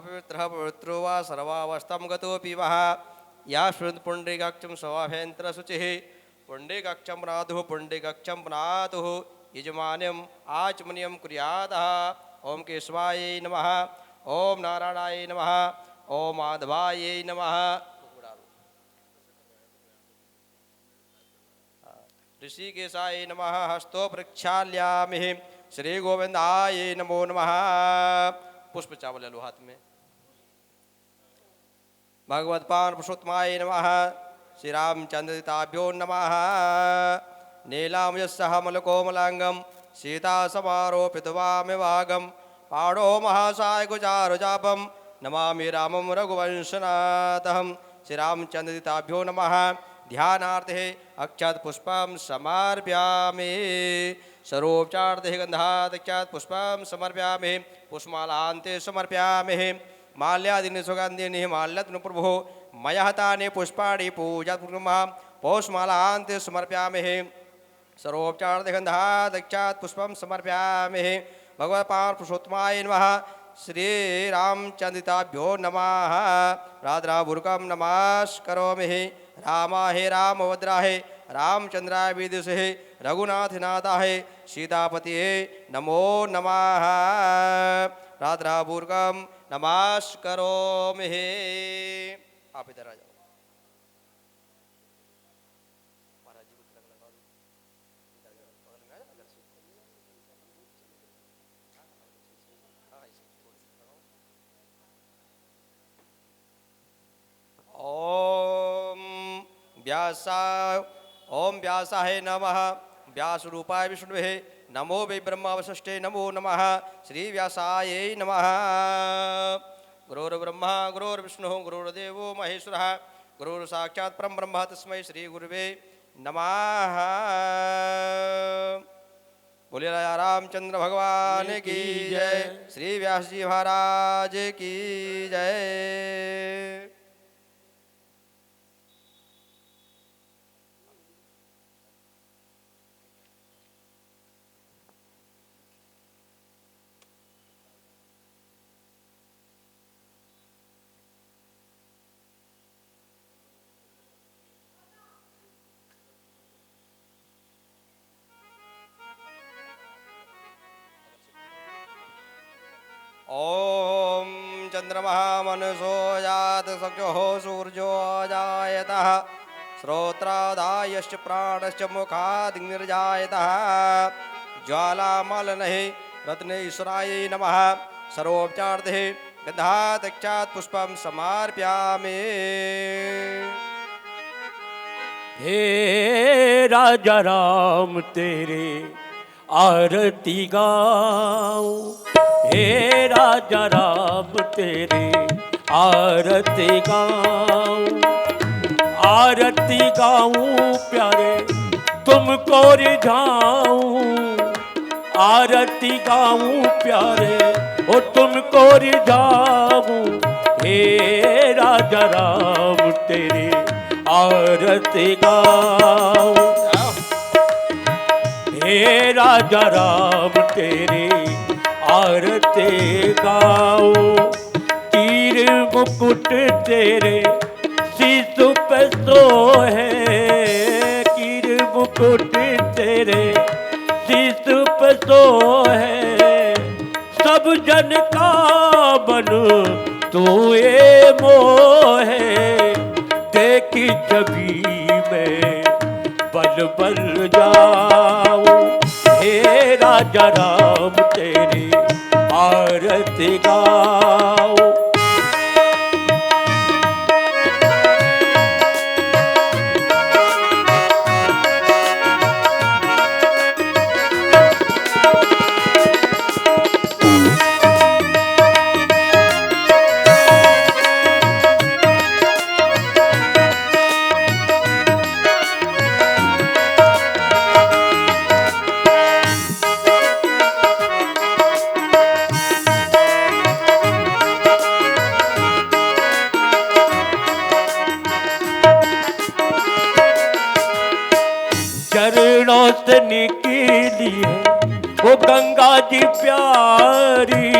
अपवित्रः पवित्रो वा सर्वावस्थां गतोऽपि वः या श्रुत पुण्डरीकाक्षं स्वाभ्यन्तरशुचिः पुण्डरीकाक्षं प्रातुः पुण्डरीकाक्षं प्रातुः यजमान्यम् आचमनीयं कुर्यादः। ओम केशवाय नमः, ओम नारायणाय नमः, ओम माधवाय नमः। ऋषिकेशाय नमः, हस्तो प्रक्षाल्यामि। श्री गोविंदाय नमो नमः। पुष्प चावल ले लो हाथ में। भगवत्पान पुरुषोत्तमाय नमः। श्री रामचंद्रताभ्यो नमः। नीलामयस्सह मलकोमलांगम सीता समारोपित वामिवागम पाणो महासाय गुजारुजापम नमामि रामं रघुवंशनाथं। श्री रामचंद्रताभ्यो नमः। ध्यानार्थे अक्षत पुष्पं समर्पयामि। सर्वोपचारार्थे गंधात् अक्षत पुष्पं समर्पयामि। पुष्पमालान्ते समर्पयामि। माल्यादीनि सुगन्धीनि माल्यत्न प्रभो मया तानि पुष्पाणि पूजापूर्वकं पौषमालान्ते समर्पयामि। सर्वोपचारार्थे गंधात् अक्षत पुष्पं समर्पयामि। भगवत्पाद पुरुषोत्तमाय नमः। श्री रामचंद्रिताभ्यो नमः। राधराभुर्कं नमस्करोमि। रामाहे रामभद्राहे रामचंद्राय विदुषे रघुनाथनाथाय सीतापतिये नमो नमः। राधराभुर्कं नमस्करोमि। आप इधर आ जाओ। ओम व्यासाय ओम व्यासाय नमः। व्यास रूपाय विष्णुवे नमो वै ब्रह्मावशिष्टे नमो नमः। श्री व्यासाय नमः। गुरुर्ब्रह्मा गुरुर्विष्णुः गुरुर्देवो महेश्वरः गुरुर्साक्षात् परं ब्रह्म तस्मै श्री गुरुवे नमः। बोलिए राजा रामचंद्र भगवान की जय। श्री व्यास जी महाराज की जय। ओम चंद्रमा मनसो जात सख्यो सूर्यो जायतः श्रोत्रादायश्च प्राणश्च मुखादिर्जायतः ज्वालामलनहि रत्नेश्वराय नमः। सर्वोपचारार्थे गन्धात् अक्षत पुष्पं समर्पयामि। हे राजा राम तेरे आरती गाऊं। हे राजा राम तेरे आरती गाऊं। आरती गाऊं प्यारे तुमको रिझाऊं। आरती गाऊं प्यारे ओ तुमको रिझाऊं। हे राजा राम तेरे आरती गाऊं। हे राजा राम तेरे आरती गाओ। तीर मुकुट तेरे शीश पे सोहे। तीर मुकुट तेरे शीश पे सोहे। सब जन का मन तू ये मोहे। देखी छवि में बल बल जाऊं। हे राजा राम तेरी आरती गाओ। चरणों से निकली है वो गंगा जी प्यारी।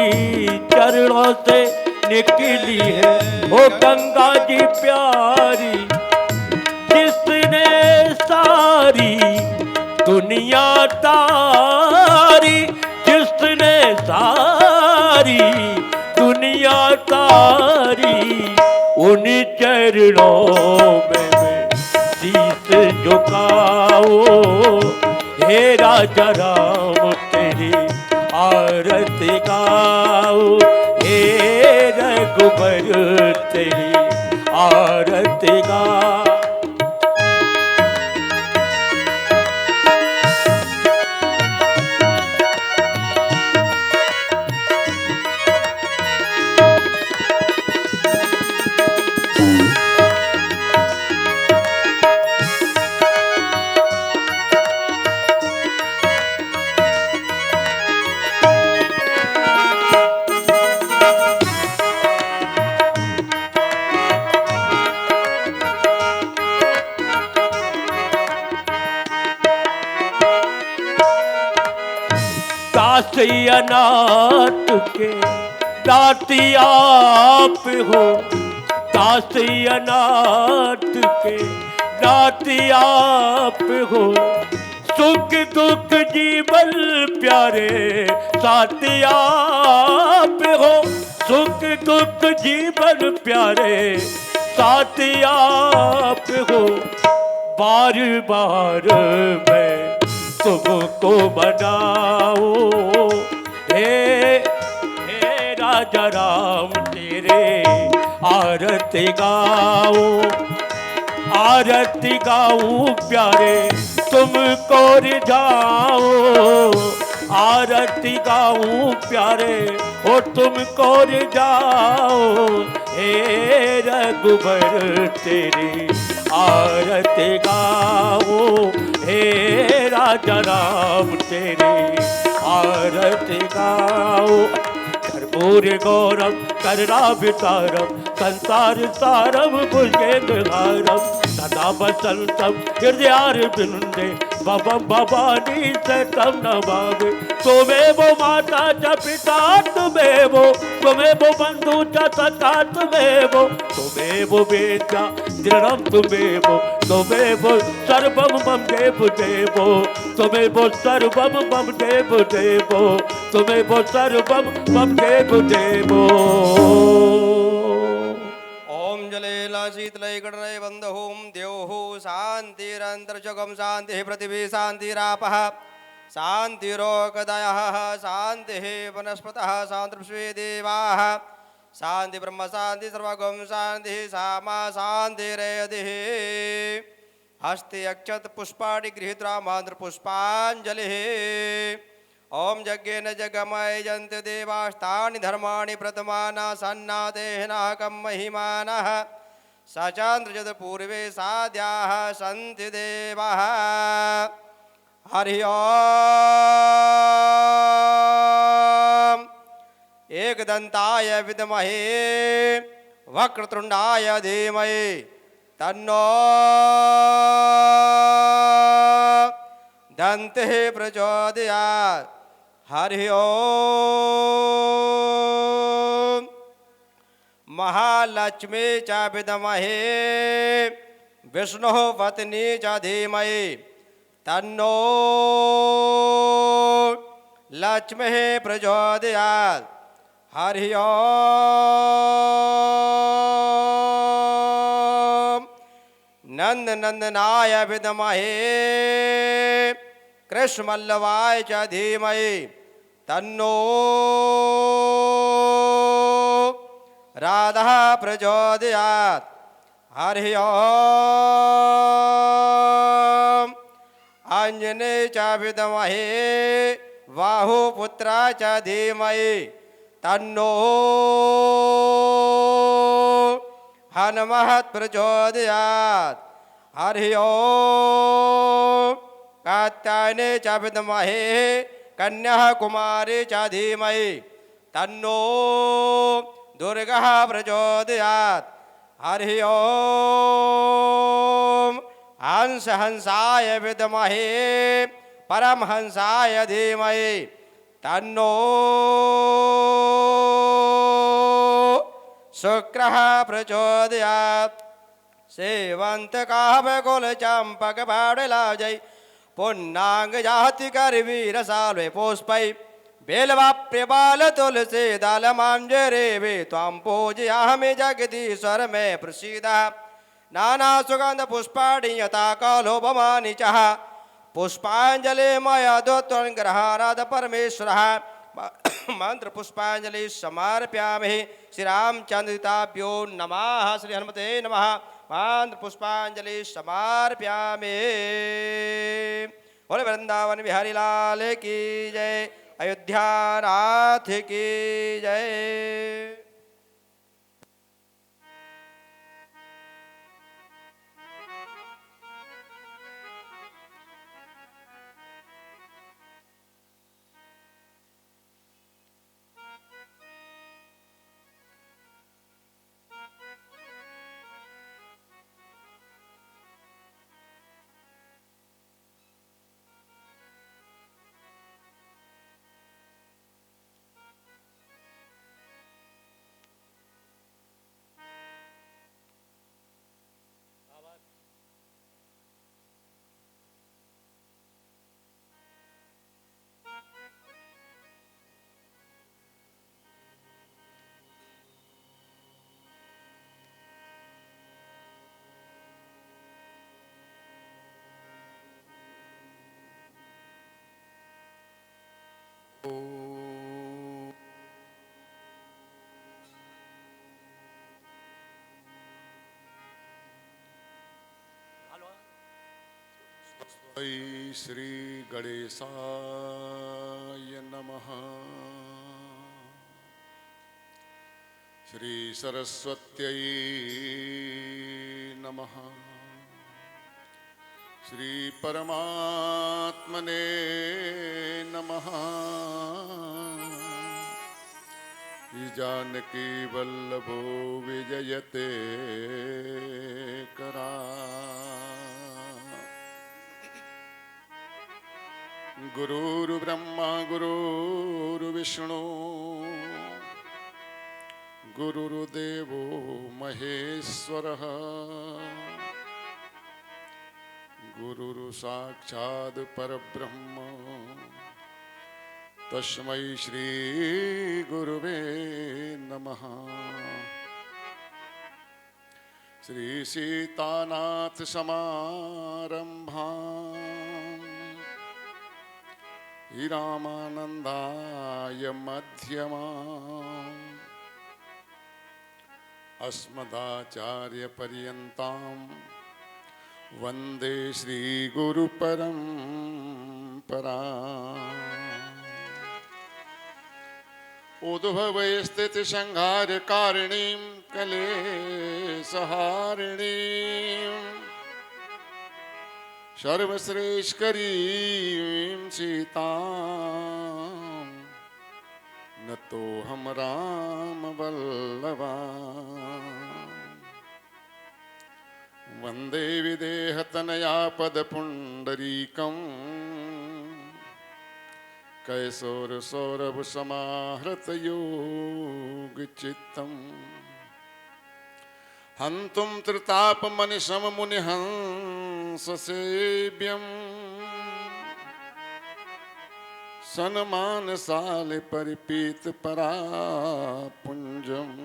चरणों से निकली है ओ गंगा जी प्यारी, जिसने सारी दुनिया तारी, जिसने सारी दुनिया तारी, उन चरणों में मैं शीश झुकाओ। हे राजा राम तेरी आरती गाओ, हे रघुबर तेरी आरती गाओ। दासी अनाथ के दाती आप हो, दासी अनाथ के दाती आप हो, सुख दुख जीवन प्यारे साथी आप हो, सुख दुख जीवन प्यारे साथी आप हो। बार बार मैं तुमको बनाओ, हे राजा राम तेरे आरती गाओ, आरती गाऊं प्यारे तुमको रिझाओ, आरती गाऊं प्यारे ओ तुमको रिझाओ। हे रघुबर तेरी आरती गाओ, हे राजा राम तेरी आरती गाओ। कर्पूर गौरव करुणावतारम संसार सारम भुजगेन्द्रहारम सदा वसंतम हृदयारविंदे भवम भवानी शतम नमामि। त्वमेव माता च पिता त्वमेव, त्वमेव बंधु च सखा त्वमेव, त्वमेव वेद्या दृढं त्वमेव, त्वमेव सर्वं मम देव देवो, त्वमेव सर्वं मम देव देवो, त्वमेव सर्वं मम देव देवो। ओम जलेला शीतलय गणनय बंधुम द्योः शांतिरंतरिक्षगम शांति पृथिवी शांतिरापः शांतिरोगदयः शांतिः वनस्पतः शांतिर्विश्वे देवाः शांति ब्रह्म शांति सर्वगम शांति सामा शांतिरेयदिः। हस्ते अक्षत पुष्पाणि गृहीत्वा मात्र पुष्पांजलिः। ओम यज्ञेन जगमय जंत देवास्तानि धर्माणि प्रथमाना सन्नातेनाकं महिमानः सचान्द्रजत पूर्वे साद्याः सन्ति देवाः। हरि ओम एकदन्ताय विद्महे वक्रतुण्डाय धीमहि तन्नो दन्तिः प्रचोदयात्। हरि ओम महालक्ष्मी च विद्महे विष्णुः पत्नी च धीमहि तन्नो लक्ष्मीः प्रचोदयात्। हरि ओम नंदनंदनाय विद्महे कृष्णवल्लभाय च धीमहि तन्नो राधा प्रचोदयात्। हरि ओम आंजनेय च विद्महे बाहुपुत्रा च धीमहि तन्नो हनुमः प्रचोदयात्। हरि ओम कात्यायने च विद्महे कन्याकुमारी च धीमहि तन्नो दुर्गा प्रचोदयात्। हरि ओम हंस हंसाय विद्महे परमहंसाय धीमहि तन्नो शुक्रः प्रचोदयात् सेवंत काव्यकुल चंपक बाड़लाजय पुन्नांग जाति कर वीर साल्वे पुष्पै बेलवाप्य बाल तुलसी दल मांजरे वे त्वां पूजयामि जगदीश्वर में प्रसीद नाना सुगंध पुष्पाणि यथा कलोपमानि च पुष्पांजलि मया दोत्वग्रहाराध परमेश्वरः मंत्र पुष्पांजलि समर्पयामि श्री रामचंद्रिताभ्यो नमः श्री हनुमते नमः मंत्र पुष्पांजलि समर्पयामि बोले वृंदावन बिहारी लाल की जय अयोध्या नाथ की जय। श्री गणेशाय नमः। श्री सरस्वत्यै नमः। श्री परमात्मने नमः। जानकी वल्लभो विजयते करा। गुरुर्ब्रह्मा गुरुर्विष्णु गुरुर्देवो महेश्वरः गुरुर्साक्षात् परब्रह्म तस्मै श्री गुरुवे नमः। श्री सीतानाथ समारंभाम् रामानंदाय मध्यमाम् अस्मदाचार्य पर्यन्तां वन्दे श्री गुरु परंपरा। उद्भवे स्थिति संहार कारिणीं कलेशहारिणीं सर्वश्रेष्ठकरीं सीतां नतो हम राम वल्लभा। वंदे विदेहतनया पदपुंडरीकं कैशोरसौरभ समाहृत योगचित्तम् हन्तुं त्रितापमनिशं मुनिहंससेव्यम् सन्मानसाले परिपीत परापुञ्जम्।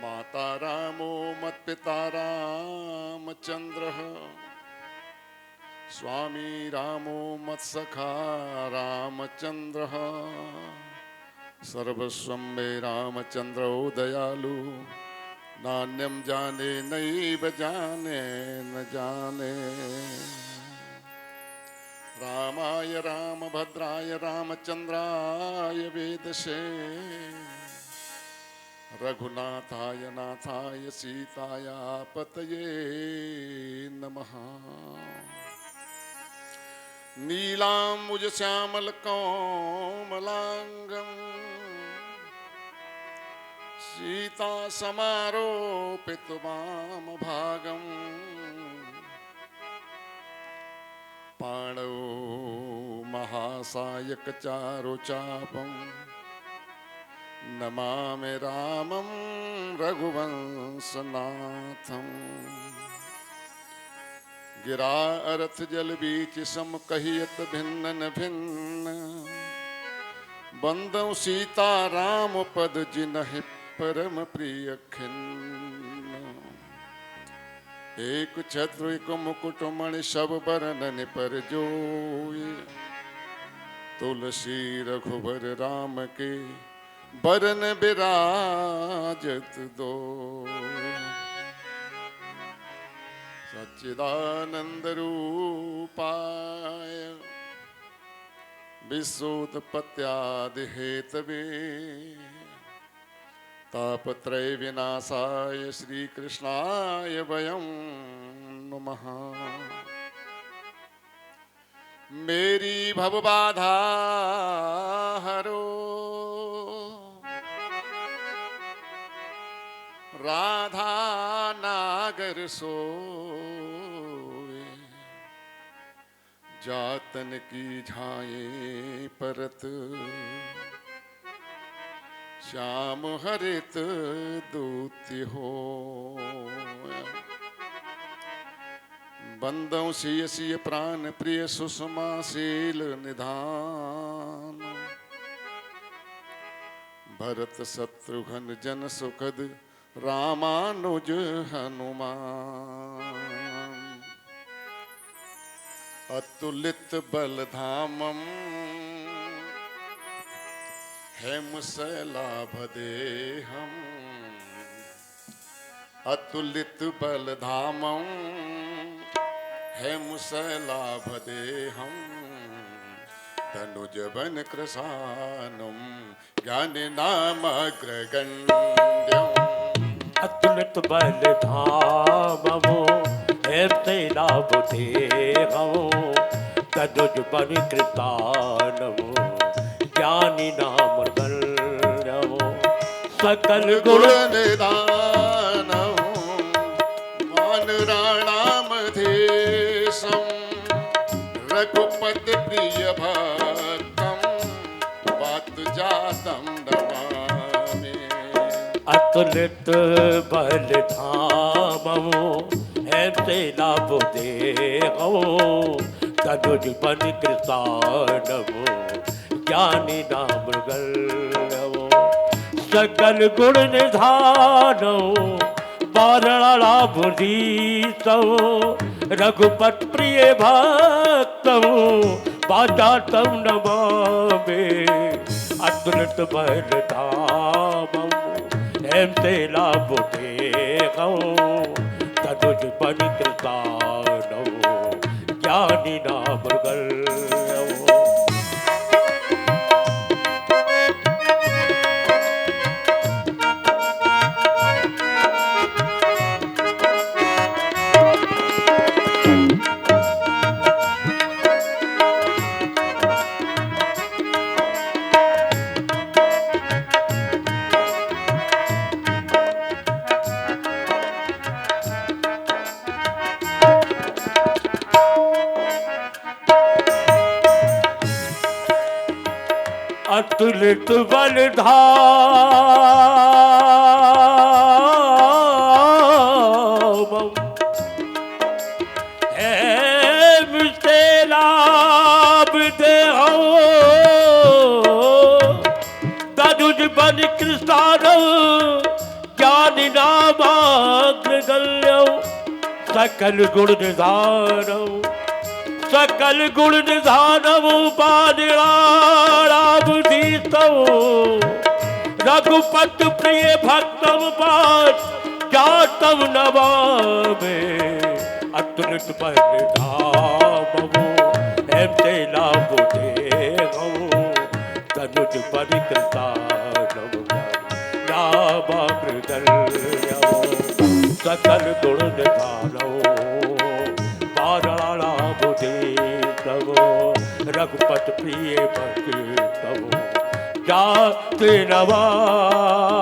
माता रामो मत्पिता रामचन्द्रः स्वामी रामो मत्सखा रामचन्द्रः सर्वस्वं मे रामचन्द्रो दयालु नान्यं जाने नैव जाने न जाने। रामाय रामभद्राय रामचन्द्राय वेदसे रघुनाथाय नाथाय सीताय पतये नमः। नीलाम्बुजश्यामलकोमलाङ्गं सीता समारोपित वामभागम् पाणौ महासायकचारुचापं नमामि रामं रघुवंशनाथं। गिरा अरथ जल बीच सम कहियत भिन्न भिन्न, बंदौ सीता राम पद जिनहि परम प्रिय खिन्न। एक छत्र एक मुकुट मणि सब बरनन पर जोई, तुलसी रघुबर राम के बरन बिराजत दो। सच्चिदानंद रूपाय विश्वोत्पत्त्यादि हेतवे, तापत्रय विनाशाय श्री कृष्णाय वयं नमः। मेरी भवबाधा हरो, राधा नागर सोए। जातन की झाए परत, श्याम हरित दूती हो। बंदौ सिय सिय प्राण प्रिय सुषमा शील निधान, भरत शत्रुघ्न जन सुखद रामानुज हनुमान। अतुलित बलधामम हेमशैलाभदेहम्, अतुलित बलधामम हेमशैलाभदेहम्, तनुजवन कृशानम ज्ञानिनामग्रगण्यम्। अतुलित बलधाममो हेमशैलाभदेहम्, तनुज बन कृतानमो ज्ञानी नाम गण्यमो। सकल गुण निदानम् मानराणामधेशम्, रघुपति प्रिय भक्तम् वात जातं नमामि। अतुलित बलधाममो हेमशैलाभदेहम्, तनुज बन कृतानमो ज्ञानी नाम गण्यमो। सकल गुण निधानो वारणालाभधीशो, रघुपत प्रिय भक्तमो वाचातं नमामि। अतुलित बलधाममो हेमशैलाभदेहम्, तनुज बन कृतानमो ज्ञानी नाम गण्यमो। अतुलित बलधामम् हेमशैलाभदेहम्, तनुज बन कृतानमो ज्ञानी नामाग्रगण्यम्। सकल गुण निधानम् सकल गुण निधानमो वादिराणामधीशमो, रघुपत प्रिय भक्तम जातं नमामि। अतुलित बलधाममो हेमशैलाभदेहम्, तनुज बन कृतानमो नामामृतल्यमो। सकल गुण निधानो वारणालाभदेशमो, रघुपत प्रिय भक्तमो जाते नमामि।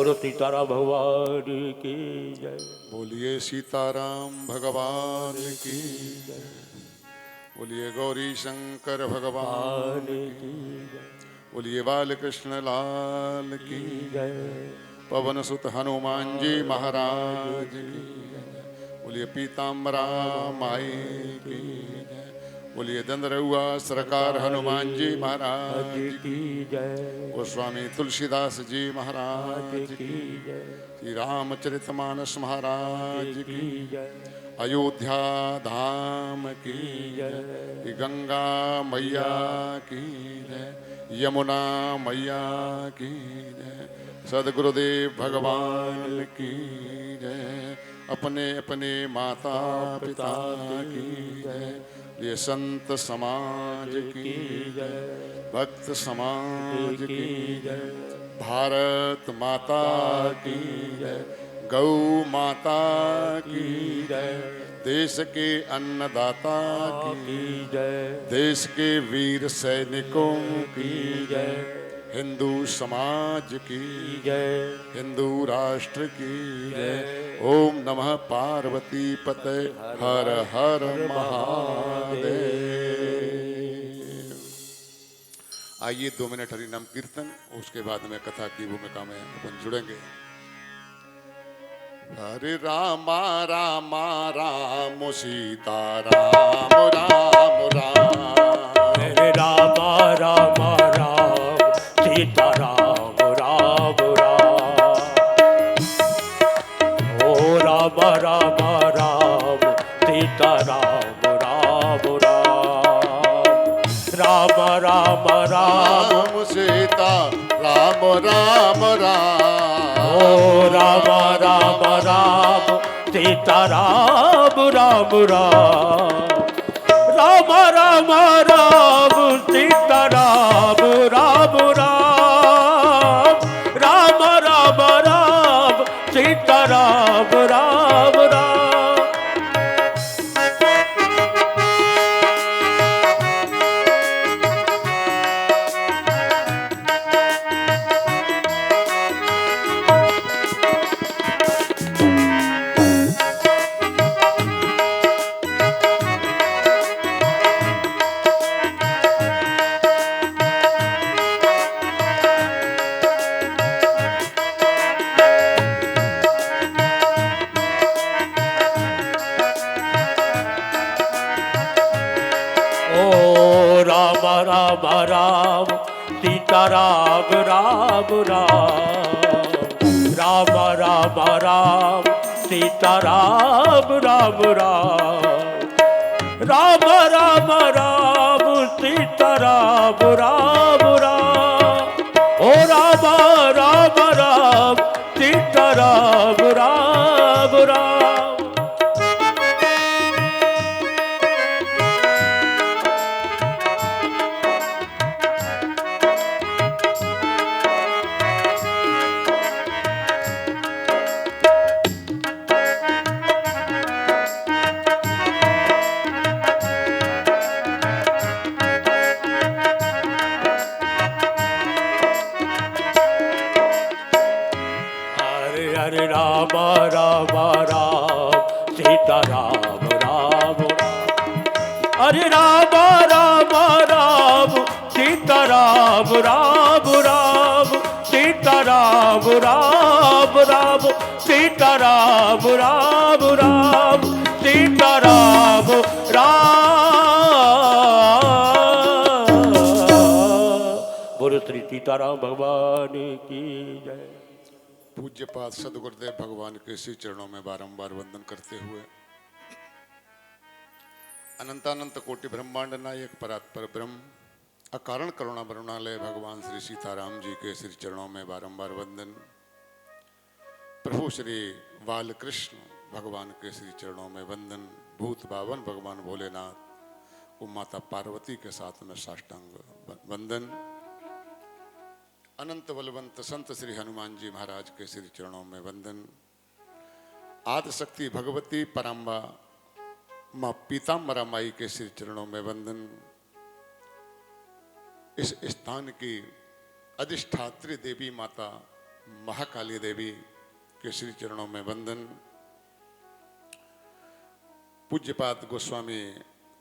बोलो सीताराम भगवान की जय। बोलिए सीताराम भगवान की जय। बोलिए गौरी शंकर भगवान की। बोलिए बालकृष्ण लाल की जय। पवन सुत हनुमान जी महाराज की। बोलिए पीताम्बरा माई की। बोलिए दंदरहुआ सरकार हनुमान जी महाराज की जय। गोस्वामी तुलसीदास जी महाराज की श्री रामचरितमानस महाराज की अयोध्या धाम की जय। गंगा मैया की जय। यमुना मैया की जय। सदगुरुदेव भगवान की जय। अपने अपने माता पिता की जय। ये संत समाज की जय। भक्त समाज की जय। भारत माता की जय। गौ माता की जय। देश के अन्नदाता की जय। देश के वीर सैनिकों की जय। हिंदू समाज की जय। हिंदू राष्ट्र की जय। ओम नमः पार्वती पते हर हर महादेव। आइए 2 मिनट हरि नाम कीर्तन, उसके बाद में कथा की भूमिका में अपन जुड़ेंगे। हरे रामा रामा राम सीता राम राम राम। हरे रामा रामा राम सीता राम राम राम। ओ राम राम राम सीता राम राम राम। राम राम राम राम सीता राम राम राम। ओ राम राम राम सीता राम राम राम। राम राम राम सीता राम राम राम। राम राम राम सीता राम राम राम। राम राम सीता राम राम राम। राम राम राम सीता राम राम राम। राम राम राम सीता राम राम राम। ओ राम राम राम सीता राम राम राम। हरे राम राम राम सीता राम राम राम। हरे राम राम राम सीता राम राम राम। सीता राम राम राम सीता राम राम राम। सीता राम राम। बोलो श्री सीताराम भगवान की जय। पूज्यपाद सदगुरुदेव भगवान के श्री चरणों में बारंबार वंदन करते हुए अनंतानंत कोटि ब्रह्मांड नायक परात्पर ब्रह्म अकारण करुणा वरुणालय भगवान श्री सीताराम जी के श्री चरणों में बारंबार वंदन। प्रभु श्री बालकृष्ण भगवान के श्री चरणों में वंदन। भूत भावन भगवान भोलेनाथ को माता पार्वती के साथ में साष्टांग वंदन। अनंत बलवंत संत श्री हनुमान जी महाराज के श्री चरणों में वंदन। आदि शक्ति भगवती पराम्बा माँ पीताम्बरा माई के श्री चरणों में वंदन। इस स्थान की अधिष्ठात्री देवी माता महाकाली देवी के श्री चरणों में वंदन, पूज्यपाद गोस्वामी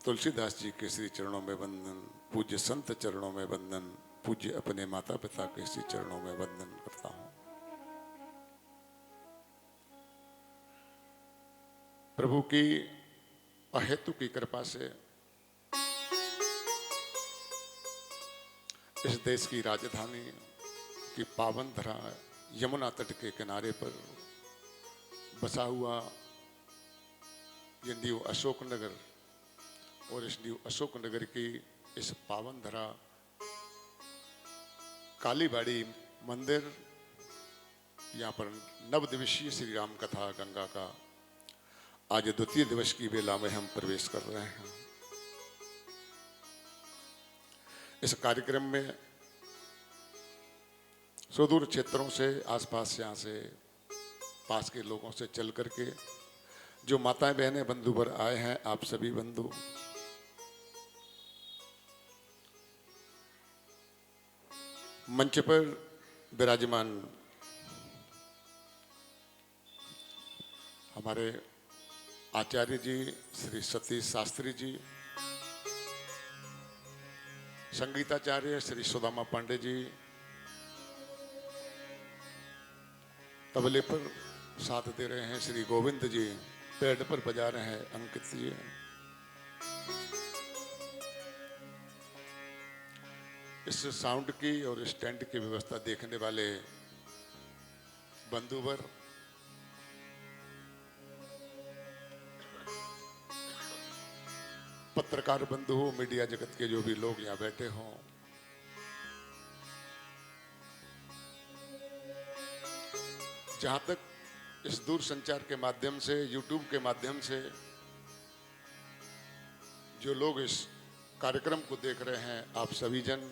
तुलसीदास जी के श्री चरणों में वंदन, पूज्य संत चरणों में वंदन, पूज्य अपने माता पिता के श्री चरणों में वंदन करता हूं। प्रभु की अहेतु की कृपा से इस देश की राजधानी की पावन धरा यमुना तट के किनारे पर बसा हुआ ये न्यू अशोक नगर और इस न्यू अशोक नगर की इस पावन धरा कालीबाड़ी मंदिर, यहाँ पर नवदिवसीय श्री राम कथा गंगा का आज द्वितीय दिवस की बेला में हम प्रवेश कर रहे हैं। इस कार्यक्रम में सुदूर क्षेत्रों से, आसपास यहाँ से, पास के लोगों से चल करके जो माताएं बहनें बंधु वर आए हैं, आप सभी बंधु मंच पर विराजमान हमारे आचार्य जी श्री सतीश शास्त्री जी, संगीताचार्य श्री सुदामा पांडे जी, तबले पर साथ दे रहे हैं श्री गोविंद जी, पैड पर बजा रहे हैं अंकित जी, इस साउंड की और इस टेंट की व्यवस्था देखने वाले बंधुवर, पत्रकार बंधु हो, मीडिया जगत के जो भी लोग यहाँ बैठे हों, जहां तक इस दूर संचार के माध्यम से, यूट्यूब के माध्यम से जो लोग इस कार्यक्रम को देख रहे हैं, आप सभी जन,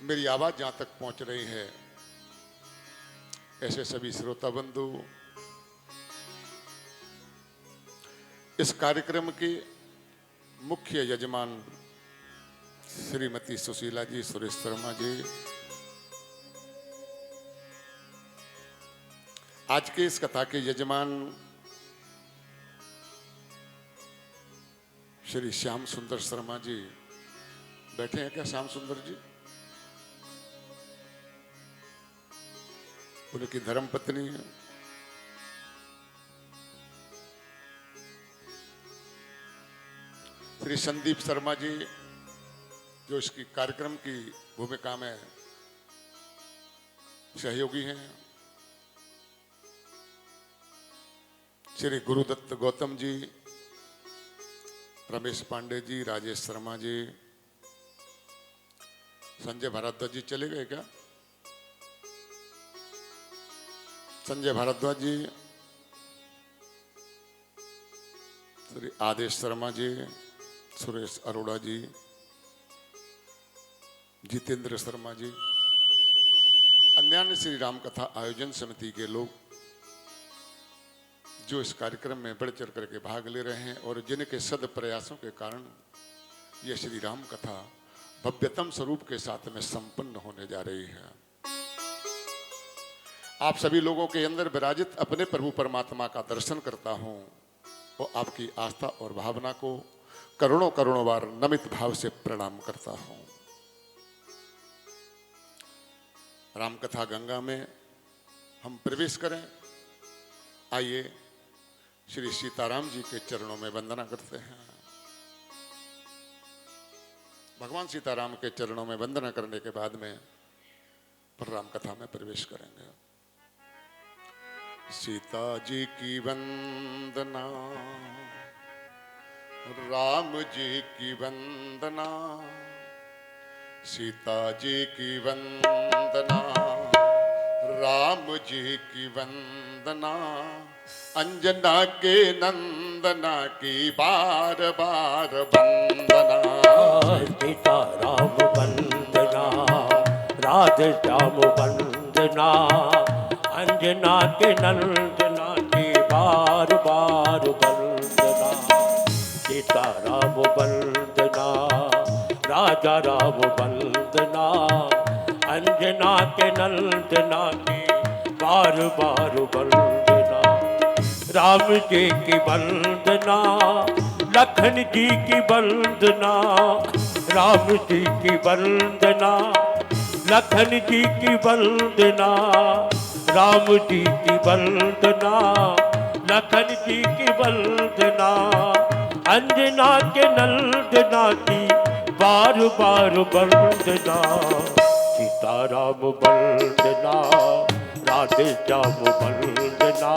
मेरी आवाज जहां तक पहुंच रही है, ऐसे सभी श्रोता बंधु, इस कार्यक्रम की मुख्य यजमान श्रीमती सुशीला जी, सुरेश शर्मा जी, आज के इस कथा के यजमान श्री श्याम सुंदर शर्मा जी बैठे हैं क्या? श्याम सुंदर जी, उनकी धर्मपत्नी है श्री संदीप शर्मा जी, जो इसकी कार्यक्रम की भूमिका में सहयोगी हैं, श्री गुरुदत्त गौतम जी, रमेश पांडे जी, राजेश शर्मा जी, संजय भारद्वाज जी चले गए क्या? संजय भारद्वाज जी, श्री आदेश शर्मा जी, सुरेश अरोड़ा जी, जितेंद्र शर्मा जी, अन्य श्री राम कथा आयोजन समिति के लोग जो इस कार्यक्रम में बढ़ चढ़ करके भाग ले रहे हैं और जिनके सद प्रयासों के कारण यह श्री राम कथा भव्यतम स्वरूप के साथ में संपन्न होने जा रही है। आप सभी लोगों के अंदर विराजित अपने प्रभु परमात्मा का दर्शन करता हूं और आपकी आस्था और भावना को करोड़ों करोड़ों बार नमित भाव से प्रणाम करता हूं। रामकथा गंगा में हम प्रवेश करें। आइए श्री सीताराम जी के चरणों में वंदना करते हैं। भगवान सीताराम के चरणों में वंदना करने के बाद में फिर राम कथा में प्रवेश करेंगे। सीता जी की वंदना, राम जी की वंदना, सीता जी की वंदना, राम जी की वंदना, अंजना के नंदना की बार बार वंदना। सीता राम वंदना, राधे श्याम वंदना, अंजना के नंदना की बार बार वंदना। सीता राम वंदना, राजा राम वंदना, अंजना के नंदना की बार बार वंदना। राम जी की वंदना, लखन जी की वंदना, राम जी की वंदना, लखन जी की वंदना, राम जी की वंदना, लखन जी की वंदना। अंजना के नंदना की बार बार वंदना। सीताराम वंदना, राधे श्याम वंदना,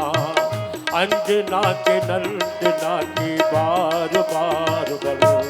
अंजना के नंदना की बार बार वंदना।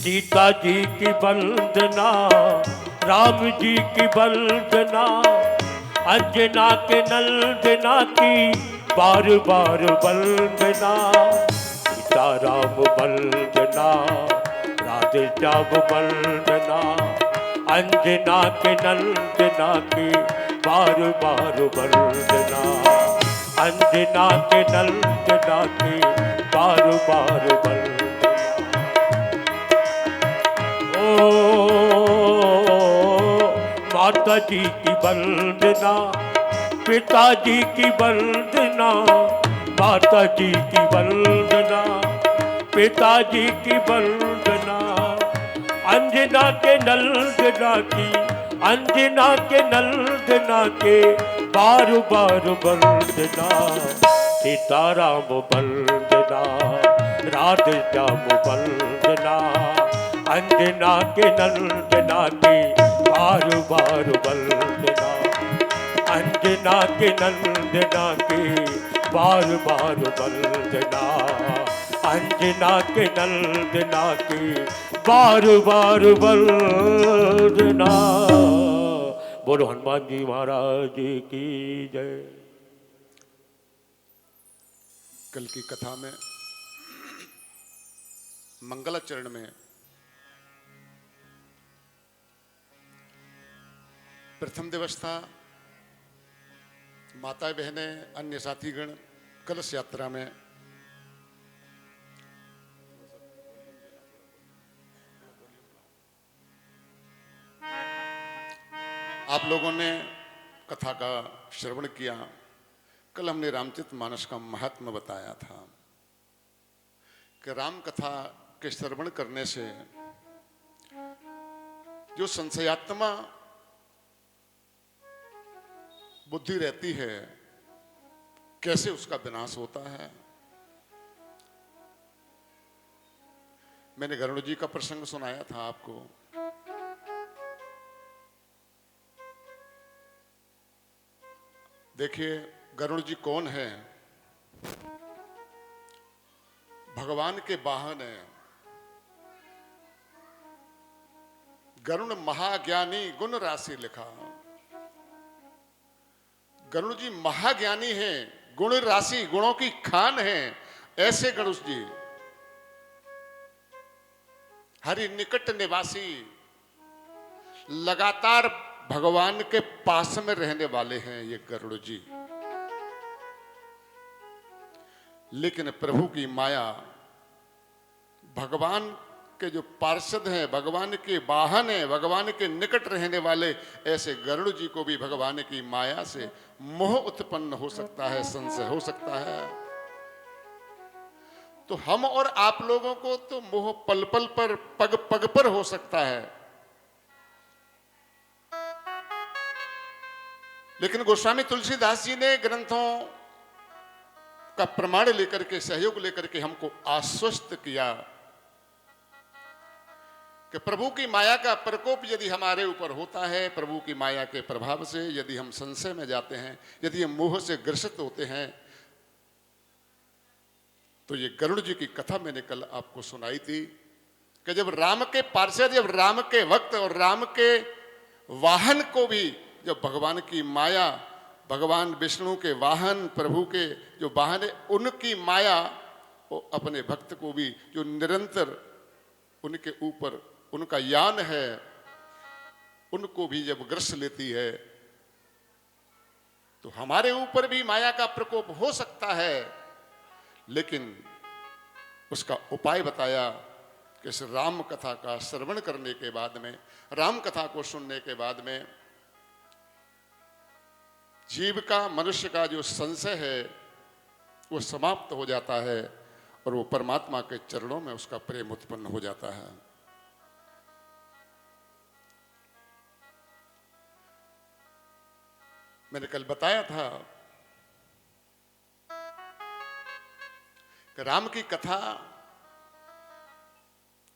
सीता जी की वंदना, राम जी की वंदना, अंजना के नंदना की बार बार वंदना। सीता राम वंदना, राधे श्याम वंदना, अंजना के नंदना की बार बार वंदना। अंजना के नंदना की बार बार वंदना। माता जी की वंदना, पिताजी की वंदना, माता जी की वंदना, पिताजी की वंदना। अंजना के नंदना की, अंजना के नंदना के बार बार वंदना। सीताराम वंदना, राधे श्याम वंदना, अंजना के नंदना की बार बार वंदना। अंजना के नंदना की बार बार वंदना। अंजना के नंदना की बार बार वंदना। बोलो हनुमान जी महाराज की जय। कल की कथा में मंगलाचरण में प्रथम दिवस था। माताएं बहनें अन्य साथीगण कलश यात्रा में आप लोगों ने कथा का श्रवण किया। कल हमने रामचरितमानस का महात्म्य बताया था कि राम कथा के श्रवण करने से जो संशयात्मा बुद्धि रहती है कैसे उसका विनाश होता है। मैंने गरुड़ जी का प्रसंग सुनाया था आपको। देखिए गरुड़ जी कौन है? भगवान के वाहन है। गरुड़ महाज्ञानी गुण राशि लिखा। गरुड़ जी महाज्ञानी हैं, गुण राशि गुणों की खान है। ऐसे गरुड़ जी हरि निकट निवासी, लगातार भगवान के पास में रहने वाले हैं ये गरुड़ जी। लेकिन प्रभु की माया, भगवान के जो पार्षद हैं, भगवान के वाहन हैं, भगवान के निकट रहने वाले ऐसे गरुड़ जी को भी भगवान की माया से मोह उत्पन्न हो सकता है, संशय हो सकता है। तो हम और आप लोगों को तो मोह पल पल पर, पग पग पर हो सकता है। लेकिन गोस्वामी तुलसीदास जी ने ग्रंथों का प्रमाण लेकर के, सहयोग लेकर के हमको आश्वस्त किया कि प्रभु की माया का प्रकोप यदि हमारे ऊपर होता है, प्रभु की माया के प्रभाव से यदि हम संशय में जाते हैं, यदि हम मोह से ग्रसित होते हैं, तो ये गरुड़ जी की कथा मैंने कल आपको सुनाई थी कि जब राम के पार्षद, जब राम के वक्त और राम के वाहन को भी, जब भगवान की माया, भगवान विष्णु के वाहन, प्रभु के जो वाहन है, उनकी माया वो अपने भक्त को भी जो निरंतर उनके ऊपर उनका यान है, उनको भी जब ग्रस लेती है, तो हमारे ऊपर भी माया का प्रकोप हो सकता है। लेकिन उसका उपाय बताया कि इस राम कथा का श्रवण करने के बाद में, राम कथा को सुनने के बाद में जीव का, मनुष्य का जो संशय है वो समाप्त हो जाता है और वो परमात्मा के चरणों में उसका प्रेम उत्पन्न हो जाता है। मैंने कल बताया था कि राम की कथा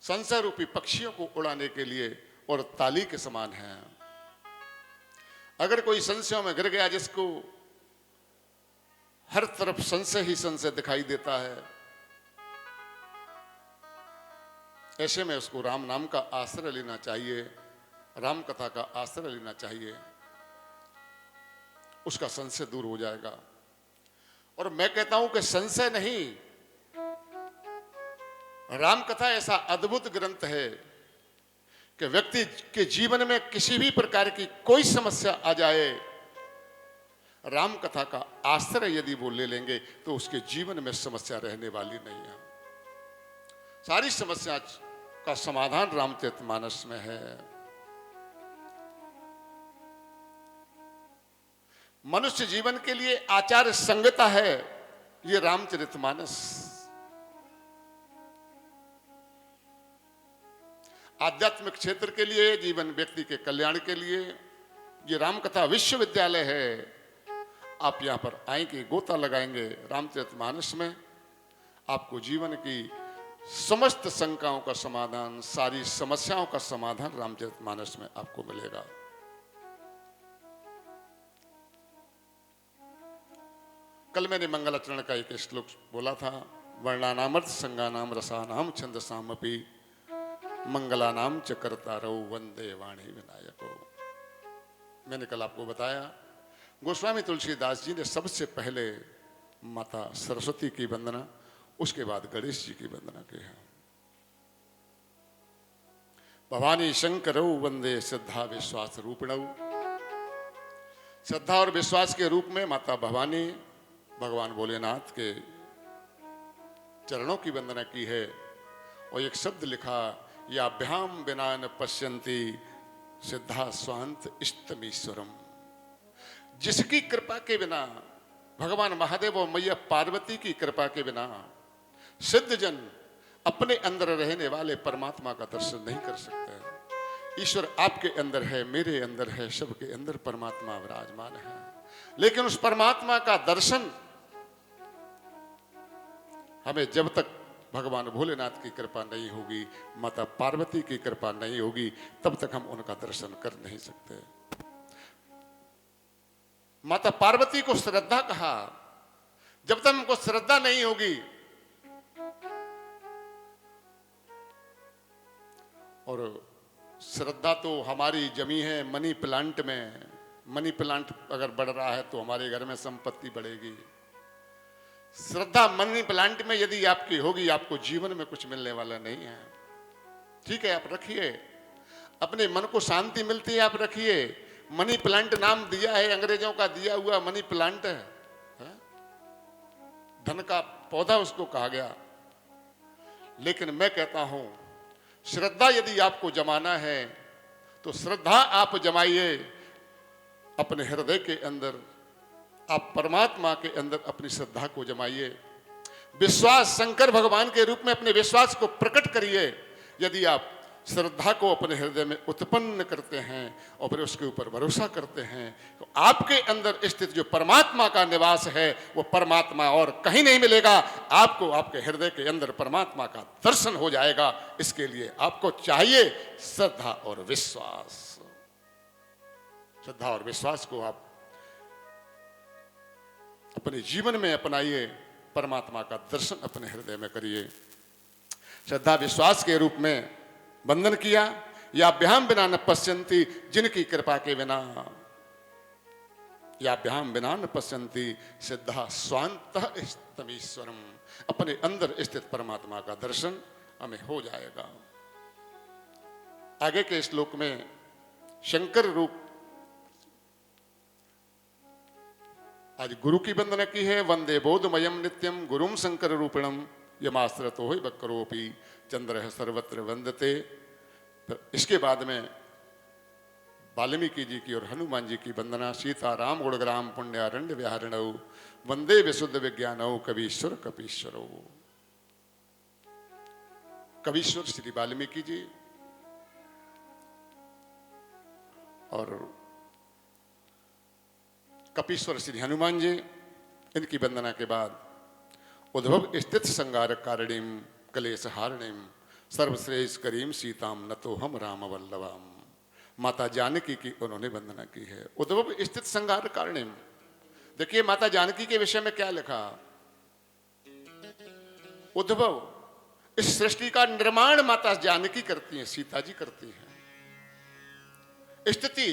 संशय रूपी पक्षियों को उड़ाने के लिए और ताली के समान है। अगर कोई संशयों में गिर गया, जिसको हर तरफ संशय ही संशय दिखाई देता है, ऐसे में उसको राम नाम का आश्रय लेना चाहिए, राम कथा का आश्रय लेना चाहिए, उसका संशय दूर हो जाएगा। और मैं कहता हूं कि संशय नहीं, राम कथा ऐसा अद्भुत ग्रंथ है कि व्यक्ति के जीवन में किसी भी प्रकार की कोई समस्या आ जाए, राम कथा का आश्रय यदि वो ले लेंगे तो उसके जीवन में समस्या रहने वाली नहीं है। सारी समस्या का समाधान रामचरितमानस में है। मनुष्य जीवन के लिए आचार संहिता है ये रामचरितमानस। आध्यात्मिक क्षेत्र के लिए, जीवन व्यक्ति के कल्याण के लिए ये रामकथा विश्वविद्यालय है। आप यहां पर आएंगे, गोता लगाएंगे रामचरितमानस में, आपको जीवन की समस्त शंकाओं का समाधान, सारी समस्याओं का समाधान रामचरितमानस में आपको मिलेगा। कल मैंने मंगलाचरण का एक श्लोक बोला था, वर्णानामर्थ संगानाम रसानाम छंदसामपि मंगलानाम च कर्तारौ वंदे वाणी विनायको। मैंने कल आपको बताया गोस्वामी तुलसीदास जी ने सबसे पहले माता सरस्वती की वंदना, उसके बाद गणेश जी की वंदना की है। भवानी शंकरौ वंदे श्रद्धा विश्वास रूपिणौ। श्रद्धा और विश्वास के रूप में माता भवानी भगवान भोलेनाथ के चरणों की वंदना की है। और एक शब्द लिखा, याभ्याम बिना न पश्यन्ति सिद्धा स्वांत इष्टमीश्वरम। जिसकी कृपा के बिना, भगवान महादेव और मैया पार्वती की कृपा के बिना सिद्ध जन अपने अंदर रहने वाले परमात्मा का दर्शन नहीं कर सकते। ईश्वर आपके अंदर है, मेरे अंदर है, सबके अंदर परमात्मा विराजमान है। लेकिन उस परमात्मा का दर्शन हमें जब तक भगवान भोलेनाथ की कृपा नहीं होगी, माता पार्वती की कृपा नहीं होगी, तब तक हम उनका दर्शन कर नहीं सकते। माता पार्वती को श्रद्धा कहा, जब तक हमको श्रद्धा नहीं होगी और श्रद्धा तो हमारी जमी है मनी प्लांट में। मनी प्लांट अगर बढ़ रहा है तो हमारे घर में संपत्ति बढ़ेगी। श्रद्धा मनी प्लांट में यदि आपकी होगी, आपको जीवन में कुछ मिलने वाला नहीं है। ठीक है, आप रखिए, अपने मन को शांति मिलती है, आप रखिए। मनी प्लांट नाम दिया है, अंग्रेजों का दिया हुआ मनी प्लांट है, धन का पौधा उसको कहा गया। लेकिन मैं कहता हूं, श्रद्धा यदि आपको जमाना है तो श्रद्धा आप जमाइए अपने हृदय के अंदर। आप परमात्मा के अंदर अपनी श्रद्धा को जमाइए। विश्वास शंकर भगवान के रूप में अपने विश्वास को प्रकट करिए। यदि आप श्रद्धा को अपने हृदय में उत्पन्न करते हैं और फिर उसके ऊपर भरोसा करते हैं तो आपके अंदर स्थित जो परमात्मा का निवास है वो परमात्मा और कहीं नहीं मिलेगा। आपको आपके हृदय के अंदर परमात्मा का दर्शन हो जाएगा। इसके लिए आपको चाहिए श्रद्धा और विश्वास। श्रद्धा और विश्वास को आप अपने जीवन में अपनाइए। परमात्मा का दर्शन अपने हृदय में करिए। श्रद्धा विश्वास के रूप में वंदन किया। याभ्याम बिना न पश्यन्ति, जिनकी कृपा के बिना, याभ्याम बिना न पश्यन्ति सिद्धा स्वांतः तमीश्वरम, अपने अंदर स्थित परमात्मा का दर्शन हमें हो जाएगा। आगे के श्लोक में शंकर रूप, आज गुरु की वंदना की है। वंदे बोधमयम नित्यम गुरुम शंकर रूपिणम यमाश्रतो ही बकरोपी चंद्र सर्वत्र वंदते। फिर इसके बाद में वाल्मीकि जी की और हनुमान जी की वंदना। सीता राम गुणग्राम पुण्यारण्य विहारिणौ वंदे विशुद्ध विज्ञानौ कवीश्वर कपीश्वरो। कवीश्वर श्री वाल्मीकि जी और कपीश्वर श्री हनुमान जी, इनकी वंदना के बाद उद्भव स्थित संगार कारणीम कलेश हारणीम सर्वश्रेष्ठ करीम सीताम नतो हम राम वल्लभाम, माता जानकी की उन्होंने वंदना की है। उद्भव स्थित संगार कारणीम। देखिए माता जानकी के विषय में क्या लिखा। उद्भव, इस सृष्टि का निर्माण माता जानकी करती हैं, सीता जी करती हैं। स्थिति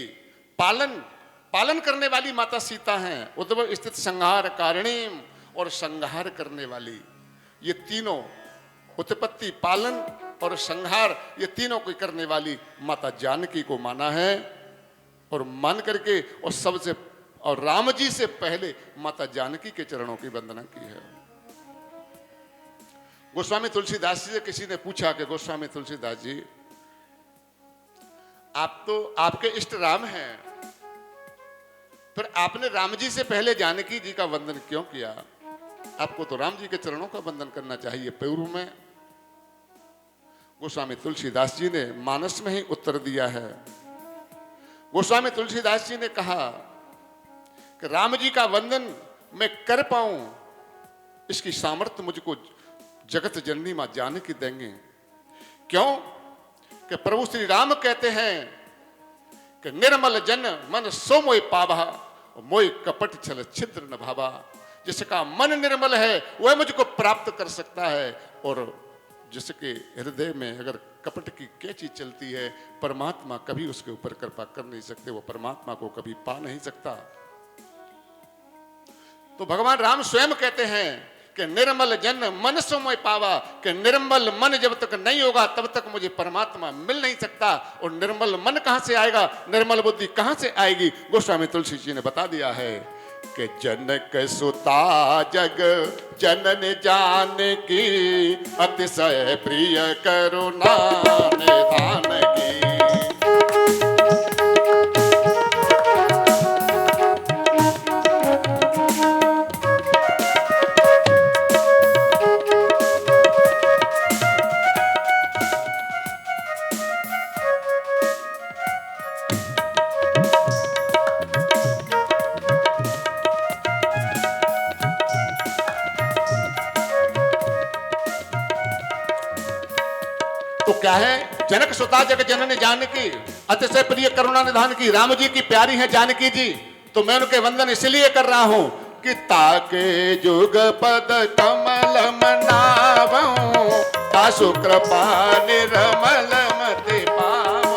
पालन करने वाली माता सीता हैं। उद्भव स्थित संहार कारणीम, और संहार करने वाली, ये तीनों, उत्पत्ति, पालन और संहार, ये तीनों को करने वाली माता जानकी को माना है। और मान करके और सबसे, और राम जी से पहले माता जानकी के चरणों की वंदना की है। गोस्वामी तुलसीदास जी से किसी ने पूछा कि गोस्वामी तुलसीदास जी, आप तो, आपके इष्ट राम हैं, फिर आपने राम जी से पहले जानकी जी का वंदन क्यों किया? आपको तो राम जी के चरणों का वंदन करना चाहिए पूर्व में। गोस्वामी तुलसीदास जी ने मानस में ही उत्तर दिया है। गोस्वामी तुलसीदास जी ने कहा कि राम जी का वंदन मैं कर पाऊं, इसकी सामर्थ्य मुझको जगत जननी मां जानकी देंगे। क्यों? कि प्रभु श्री राम कहते हैं कि निर्मल जन मन सो मोय पावा, मोय कपट छल छिद्र न भावा। जिसका मन निर्मल है वह मुझको प्राप्त कर सकता है, और जिसके हृदय में अगर कपट की क्या चीज चलती है, परमात्मा कभी उसके ऊपर कृपा कर नहीं सकते, वो परमात्मा को कभी पा नहीं सकता। तो भगवान राम स्वयं कहते हैं कि निर्मल जन मन सो मोय पावा, कि निर्मल मन जब तक नहीं होगा तब तक मुझे परमात्मा मिल नहीं सकता। और निर्मल मन कहां से आएगा, निर्मल बुद्धि कहां से आएगी? गोस्वामी तुलसी जी ने बता दिया है कि जनक सुता जग जनन जान की, अतिशय प्रिय करुणा निधान की। तो क्या है? जनक सुता जग जनन जानकी, अतिशय प्रिय करुणा निधान की। राम जी की प्यारी है जानकी जी, तो मैं उनके वंदन इसलिए कर रहा हूं कि ताके जुग पद कमल मनावऊं, तासु कृपा निर्मल मति पावऊं।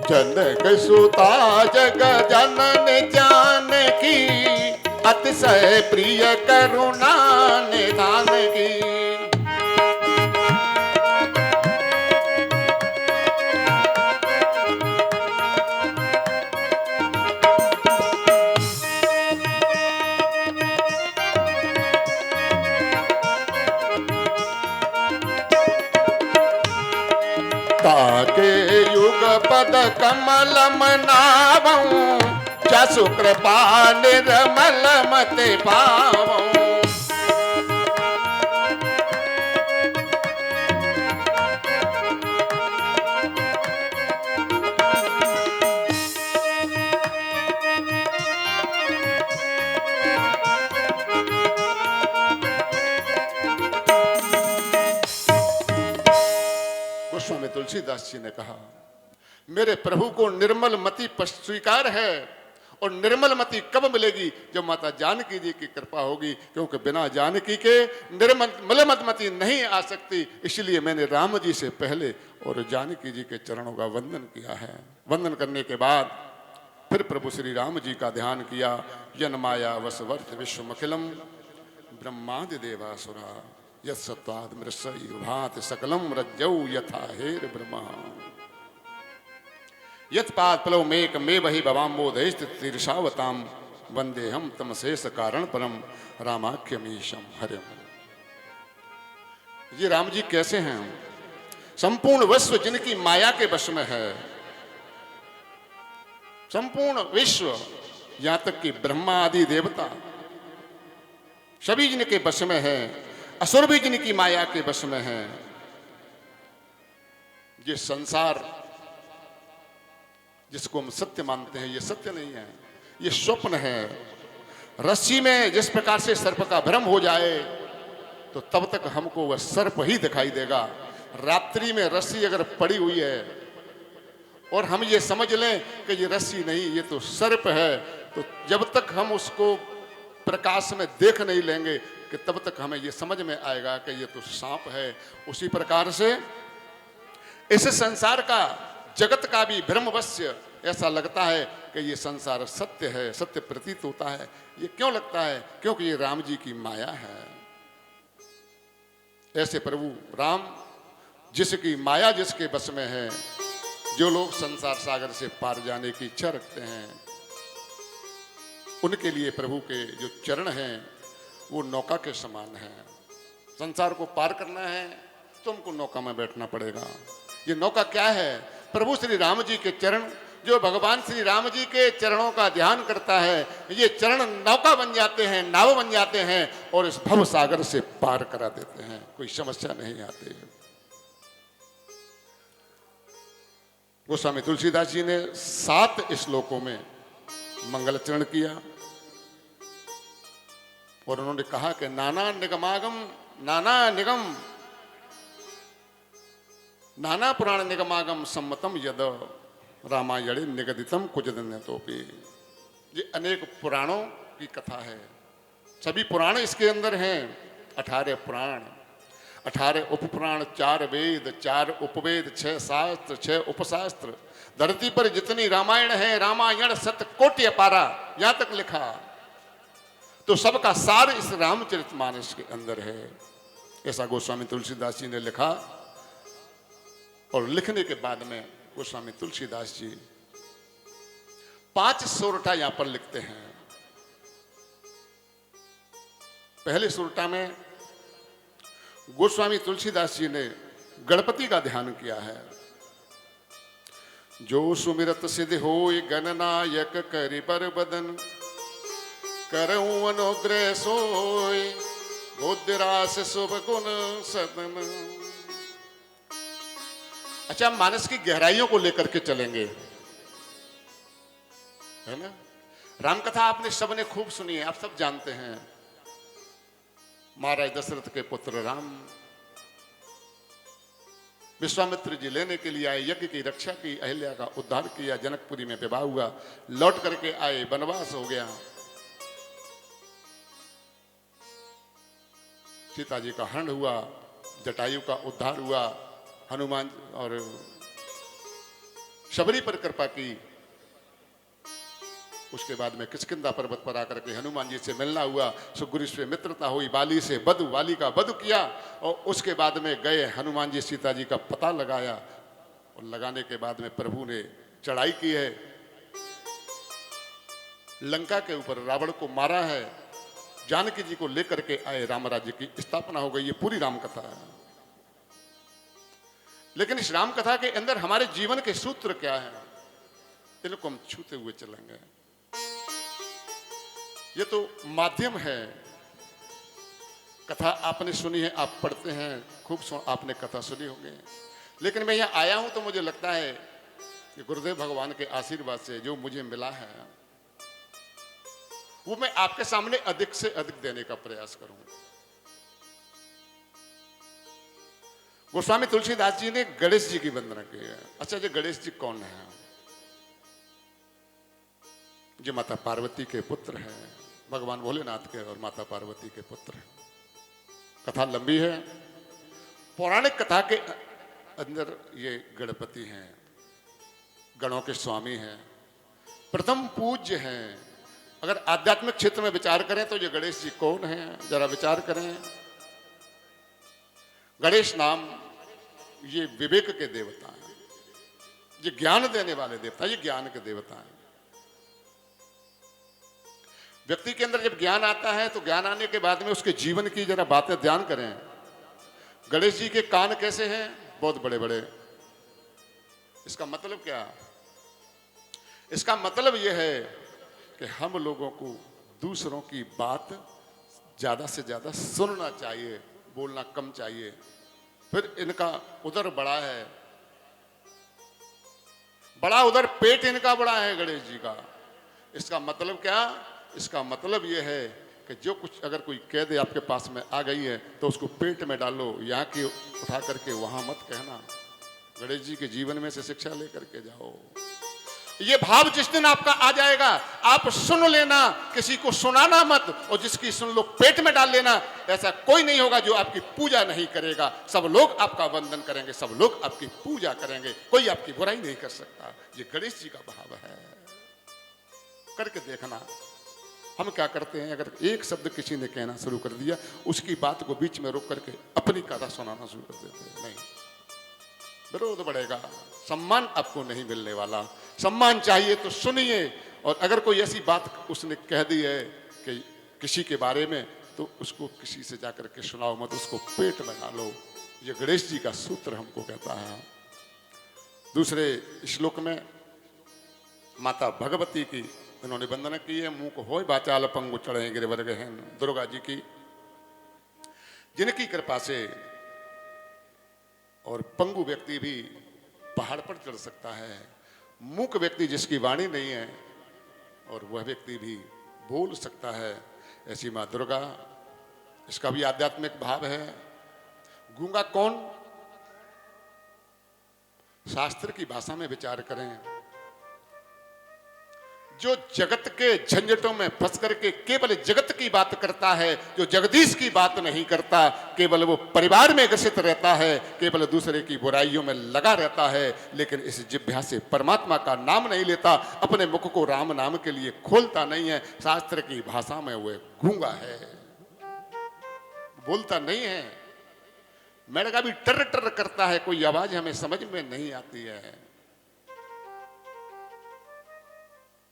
जनक सुता जग जनन जानकी, अतिशय प्रिय करुणा निधान की। ताके युग पद कमल मनावऊं, जसु कृपा निर्मल मति पावऊं। तुलसीदास जी ने कहा, मेरे प्रभु को निर्मल मति स्वीकार है, और निर्मल मति कब मिलेगी? जब माता जानकी जी की कृपा होगी, क्योंकि बिना जानकी के निर्मल मति नहीं आ सकती। इसलिए मैंने राम जी से पहले और जानकी जी के चरणों का वंदन किया है। वंदन करने के बाद फिर प्रभु श्री राम जी का ध्यान किया। यन माया वसवर्त विश्वमखिलम ब्रह्मादि देवासुरा यत्सत्वाद मृषयि भाति सकलम रज्जौ यथा हेर ब्रह्मा यत्पाद प्लव मेक मे वही भवाम्बोधैस्तीर्षावताम वंदे हम तम शेष कारण परम रामाख्यमीशम हरिम। ये राम जी कैसे हैं? संपूर्ण विश्व जिनकी माया के वश में है, संपूर्ण विश्व, यहां तक कि ब्रह्मा आदि देवता सभी जिनके वश में है, असुर भी जिनकी माया के वश में है। ये संसार जिसको हम सत्य मानते हैं, ये सत्य नहीं है, ये स्वप्न है। रस्सी में जिस प्रकार से सर्प का भ्रम हो जाए तो तब तक हमको वह सर्प ही दिखाई देगा। रात्रि में रस्सी अगर पड़ी हुई है और हम ये समझ लें कि ये रस्सी नहीं, ये तो सर्प है, तो जब तक हम उसको प्रकाश में देख नहीं लेंगे कि तब तक हमें ये समझ में आएगा कि ये तो सांप है। उसी प्रकार से इस संसार का, जगत का भी भ्रमवश्य ऐसा लगता है कि ये संसार सत्य है, सत्य प्रतीत होता है। ये क्यों लगता है? क्योंकि ये राम जी की माया है। ऐसे प्रभु राम जिसकी माया जिसके बस में है, जो लोग संसार सागर से पार जाने की इच्छा रखते हैं, उनके लिए प्रभु के जो चरण हैं वो नौका के समान है। संसार को पार करना है तो हमको नौका में बैठना पड़ेगा। ये नौका क्या है? प्रभु श्री राम जी के चरण। जो भगवान श्री राम जी के चरणों का ध्यान करता है, ये चरण नौका बन जाते हैं, नाव बन जाते हैं और इस भव सागर से पार करा देते हैं। कोई समस्या नहीं आती। गोस्वामी तुलसीदास जी ने 7 श्लोकों में मंगलाचरण किया और उन्होंने कहा कि नाना निगमागम, नाना निगम, नाना पुराण निगमागम सम्मतम यद रामायणे निगदितम कुछ दिन तोपी। ये अनेक पुराणों की कथा है। सभी पुराण इसके अंदर हैं। 18 पुराण, 18 उपपुराण, 4 वेद, 4 उपवेद, 6 शास्त्र, 6 उपशास्त्र। धरती पर जितनी रामायण है, रामायण 7 कोटि अपारा, यहां तक लिखा। तो सबका सार इस रामचरितमानस के अंदर है। ऐसा गोस्वामी तुलसीदास जी ने लिखा। और लिखने के बाद में गोस्वामी तुलसीदास जी 5 सोरठा यहां पर लिखते हैं। पहले सोरठा में गोस्वामी तुलसीदास जी ने गणपति का ध्यान किया है। जो सुमिरत सिद्ध होय गणनायक करि बर बदन, करऊं अनुग्रह सोय बुद्धिरास शुभ गुण सदन। अच्छा, मानस की गहराइयों को लेकर के चलेंगे, है ना। रामकथा आपने सबने खूब सुनी है, आप सब जानते हैं। महाराज दशरथ के पुत्र राम विश्वामित्र जी लेने के लिए आए, यज्ञ की रक्षा की, अहिल्या का उद्धार किया, जनकपुरी में विवाह हुआ, लौट करके आए, वनवास हो गया, सीता जी का हरण हुआ, जटायु का उद्धार हुआ, हनुमान और शबरी पर कृपा की। उसके बाद में किष्किंधा पर्वत पर आकर के हनुमान जी से मिलना हुआ, सुग्रीव से मित्रता हुई, बाली से बधु, वाली का वध किया। और उसके बाद में गए हनुमान जी सीता जी का पता लगाया, और लगाने के बाद में प्रभु ने चढ़ाई की है, लंका के ऊपर रावण को मारा है, जानकी जी को लेकर के आए, राम राज्य की स्थापना हो गई। ये पूरी राम कथा है। लेकिन इस राम कथा के अंदर हमारे जीवन के सूत्र क्या है, इनको हम छूते हुए चलेंगे। ये तो माध्यम है। कथा आपने सुनी है, आप पढ़ते हैं, खूब आपने कथा सुनी होगी। लेकिन मैं यहां आया हूं तो मुझे लगता है कि गुरुदेव भगवान के आशीर्वाद से जो मुझे मिला है वो मैं आपके सामने अधिक से अधिक देने का प्रयास करूंगा। गोस्वामी तुलसीदास जी ने गणेश जी की वंदना की है। अच्छा जी, गणेश जी कौन है? जी माता पार्वती के पुत्र हैं, भगवान भोलेनाथ के और माता पार्वती के पुत्र हैं। कथा लंबी है, पौराणिक कथा के अंदर ये गणपति हैं, गणों के स्वामी हैं, प्रथम पूज्य हैं। अगर आध्यात्मिक क्षेत्र में विचार करें तो ये गणेश जी कौन हैं, जरा विचार करें। गणेश नाम ये विवेक के देवता हैं, ये ज्ञान देने वाले देवता, ये ज्ञान के देवता हैं। व्यक्ति के अंदर जब ज्ञान आता है तो ज्ञान आने के बाद में उसके जीवन की जरा बातें ध्यान करें। गणेश जी के कान कैसे हैं? बहुत बड़े बड़े। इसका मतलब क्या? इसका मतलब यह है कि हम लोगों को दूसरों की बात ज्यादा से ज्यादा सुनना चाहिए, बोलना कम चाहिए। फिर इनका उदर बड़ा है, बड़ा उदर, पेट इनका बड़ा है गणेश जी का। इसका मतलब क्या? इसका मतलब यह है कि जो कुछ अगर कोई कह दे आपके पास में आ गई है तो उसको पेट में डालो, यहाँ की उठा करके वहां मत कहना। गणेश जी के जीवन में से शिक्षा लेकर के जाओ। ये भाव जिस दिन आपका आ जाएगा, आप सुन लेना, किसी को सुनाना मत, और जिसकी सुन लो पेट में डाल लेना। ऐसा कोई नहीं होगा जो आपकी पूजा नहीं करेगा। सब लोग आपका वंदन करेंगे, सब लोग आपकी पूजा करेंगे, कोई आपकी बुराई नहीं कर सकता। ये गणेश जी का भाव है, करके देखना। हम क्या करते हैं, अगर एक शब्द किसी ने कहना शुरू कर दिया, उसकी बात को बीच में रोक करके अपनी कथा सुनाना शुरू कर देते हैं। नहीं, विरोध बढ़ेगा, सम्मान आपको नहीं मिलने वाला। सम्मान चाहिए तो सुनिए, और अगर कोई ऐसी बात उसने कह दी है कि किसी के बारे में, तो उसको किसी से जाकर के सुनाओ मत, उसको पेट में डालो। ये गणेश जी का सूत्र हमको कहता है। दूसरे श्लोक में माता भगवती की उन्होंने वंदना की है। मुंह को होय बाचाल पंगु चढ़े गिरवर गहन, दुर्गा जी की, जिनकी कृपा से और पंगु व्यक्ति भी पहाड़ पर चढ़ सकता है, मूक व्यक्ति जिसकी वाणी नहीं है और वह व्यक्ति भी बोल सकता है, ऐसी मां दुर्गा। इसका भी आध्यात्मिक भाव है। गूंगा कौन? शास्त्र की भाषा में विचार करें, जो जगत के झंझटों में फंस करके केवल जगत की बात करता है, जो जगदीश की बात नहीं करता, केवल वो परिवार में ग्रसित रहता है, केवल दूसरे की बुराइयों में लगा रहता है, लेकिन इस जिह्वा से परमात्मा का नाम नहीं लेता, अपने मुख को राम नाम के लिए खोलता नहीं है। शास्त्र की भाषा में वो गूंगा है, बोलता नहीं है। मेरा भी टर टर करता है, कोई आवाज हमें समझ में नहीं आती है।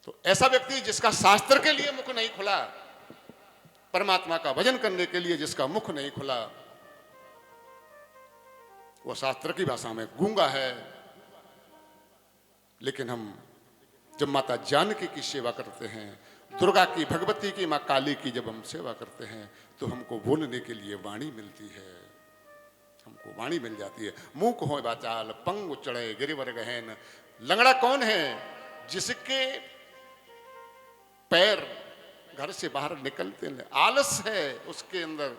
तो ऐसा व्यक्ति जिसका शास्त्र के लिए मुख नहीं खुला, परमात्मा का भजन करने के लिए जिसका मुख नहीं खुला, वह शास्त्र की भाषा में गूंगा है। लेकिन हम जब माता जानकी की सेवा करते हैं, दुर्गा की, भगवती की, मां काली की जब हम सेवा करते हैं, तो हमको बोलने के लिए वाणी मिलती है, हमको वाणी मिल जाती है। मुंह को होय बाचाल पंगु चढ़े गिरिवर गहन। लंगड़ा कौन है? जिसके पैर घर से बाहर निकलते हैं, आलस है उसके अंदर,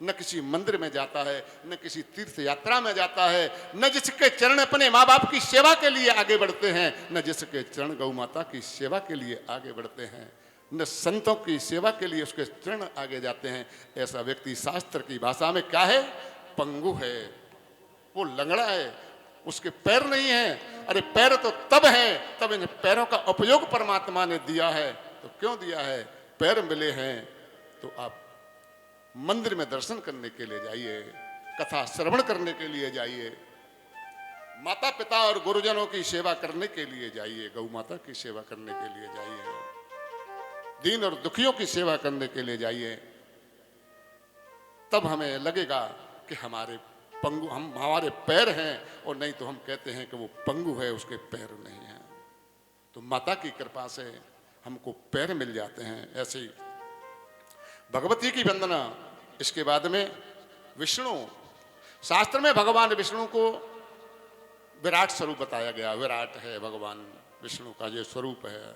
न किसी मंदिर में जाता है, न किसी तीर्थ यात्रा में जाता है, न जिसके चरण अपने माँ बाप की सेवा के लिए आगे बढ़ते हैं, न जिसके चरण गौ माता की सेवा के लिए आगे बढ़ते हैं, न संतों की सेवा के लिए उसके चरण आगे जाते हैं, ऐसा व्यक्ति शास्त्र की भाषा में क्या है? पंगु है, वो लंगड़ा है, उसके पैर नहीं है। अरे पैर तो तब है, तब इन पैरों का उपयोग परमात्मा ने दिया है। तो क्यों दिया है? पैर मिले हैं तो आप मंदिर में दर्शन करने के लिए जाइए, कथा श्रवण करने के लिए जाइए, माता पिता और गुरुजनों की सेवा करने के लिए जाइए, गौ माता की सेवा करने के लिए जाइए, दीन और दुखियों की सेवा करने के लिए जाइए। तब हमें लगेगा कि हमारे पंगु, हम हमारे पैर हैं, और नहीं तो हम कहते हैं कि वो पंगु है, उसके पैर नहीं हैं। तो माता की कृपा से हमको पैर मिल जाते हैं। ऐसे ही भगवती की वंदना। इसके बाद में विष्णु, शास्त्र में भगवान विष्णु को विराट स्वरूप बताया गया। विराट है भगवान विष्णु का ये स्वरूप है।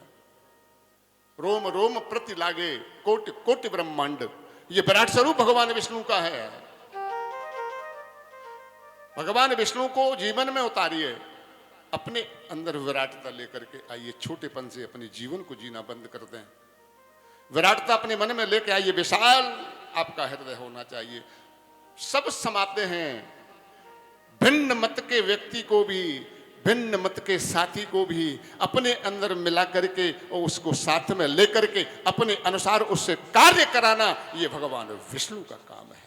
रोम रोम प्रति लागे कोटि कोटि ब्रह्मांड, ये विराट स्वरूप भगवान विष्णु का है। भगवान विष्णु को जीवन में उतारिए, अपने अंदर विराटता लेकर के आइए। छोटेपन से अपने जीवन को जीना बंद कर दें। विराटता अपने मन में लेके आइए। विशाल आपका हृदय होना चाहिए। सब समाते हैं। भिन्न मत के व्यक्ति को भी, भिन्न मत के साथी को भी अपने अंदर मिला करके और उसको साथ में लेकर के अपने अनुसार उससे कार्य कराना, ये भगवान विष्णु का काम है।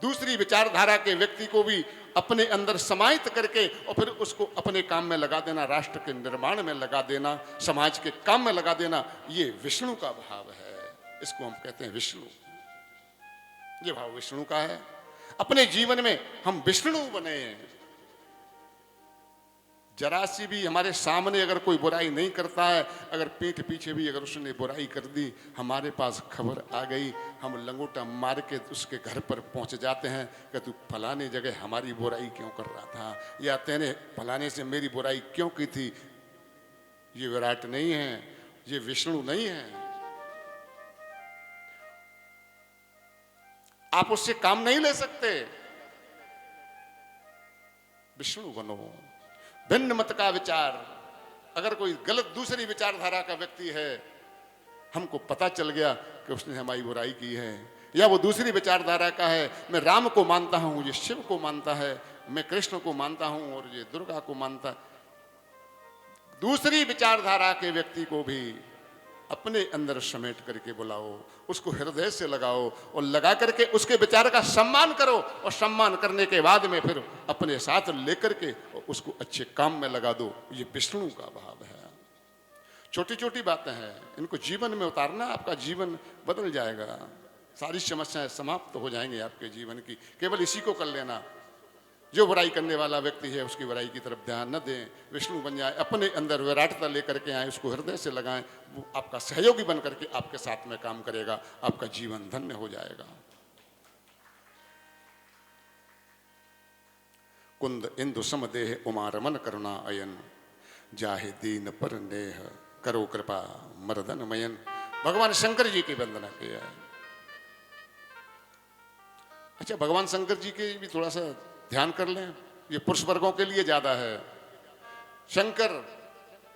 दूसरी विचारधारा के व्यक्ति को भी अपने अंदर समाहित करके और फिर उसको अपने काम में लगा देना, राष्ट्र के निर्माण में लगा देना, समाज के काम में लगा देना, ये विष्णु का भाव है। इसको हम कहते हैं विष्णु। ये भाव विष्णु का है। अपने जीवन में हम विष्णु बने। जरा सी भी हमारे सामने अगर कोई बुराई नहीं करता है, अगर पीठ पीछे भी अगर उसने बुराई कर दी, हमारे पास खबर आ गई, हम लंगोटा मार के उसके घर पर पहुंच जाते हैं कि तू फलाने जगह हमारी बुराई क्यों कर रहा था, या तेने फलाने से मेरी बुराई क्यों की थी। ये विराट नहीं है, ये विष्णु नहीं है। आप उससे काम नहीं ले सकते। विष्णु बनो। भिन्न मत का विचार, अगर कोई गलत दूसरी विचारधारा का व्यक्ति है, हमको पता चल गया कि उसने हमारी बुराई की है, या वो दूसरी विचारधारा का है, मैं राम को मानता हूं, ये शिव को मानता है, मैं कृष्ण को मानता हूं और ये दुर्गा को मानता है। दूसरी विचारधारा के व्यक्ति को भी अपने अंदर समेट करके बुलाओ, उसको हृदय से लगाओ और लगा करके उसके विचार का सम्मान करो, और सम्मान करने के बाद में फिर अपने साथ लेकर के उसको अच्छे काम में लगा दो। ये विष्णु का भाव है। छोटी छोटी बातें हैं, इनको जीवन में उतारना, आपका जीवन बदल जाएगा। सारी समस्याएं समाप्त हो जाएंगी आपके जीवन की। केवल इसी को कर लेना। जो बुराई करने वाला व्यक्ति है उसकी बुराई की तरफ ध्यान न दें, विष्णु बन जाए, अपने अंदर विराटता लेकर के आए, उसको हृदय से लगाएं, वो आपका सहयोगी बन करके आपके साथ में काम करेगा, आपका जीवन धन्य हो जाएगा। कुंद इंदु समदेह उमा रमन करुणा अयन, जाहे दीन पर नेह करो कृपा मर्दन मयन। भगवान शंकर जी की वंदना किया है। अच्छा, भगवान शंकर जी के भी थोड़ा सा ध्यान कर लें, ये पुरुष वर्गों के लिए ज्यादा है। शंकर,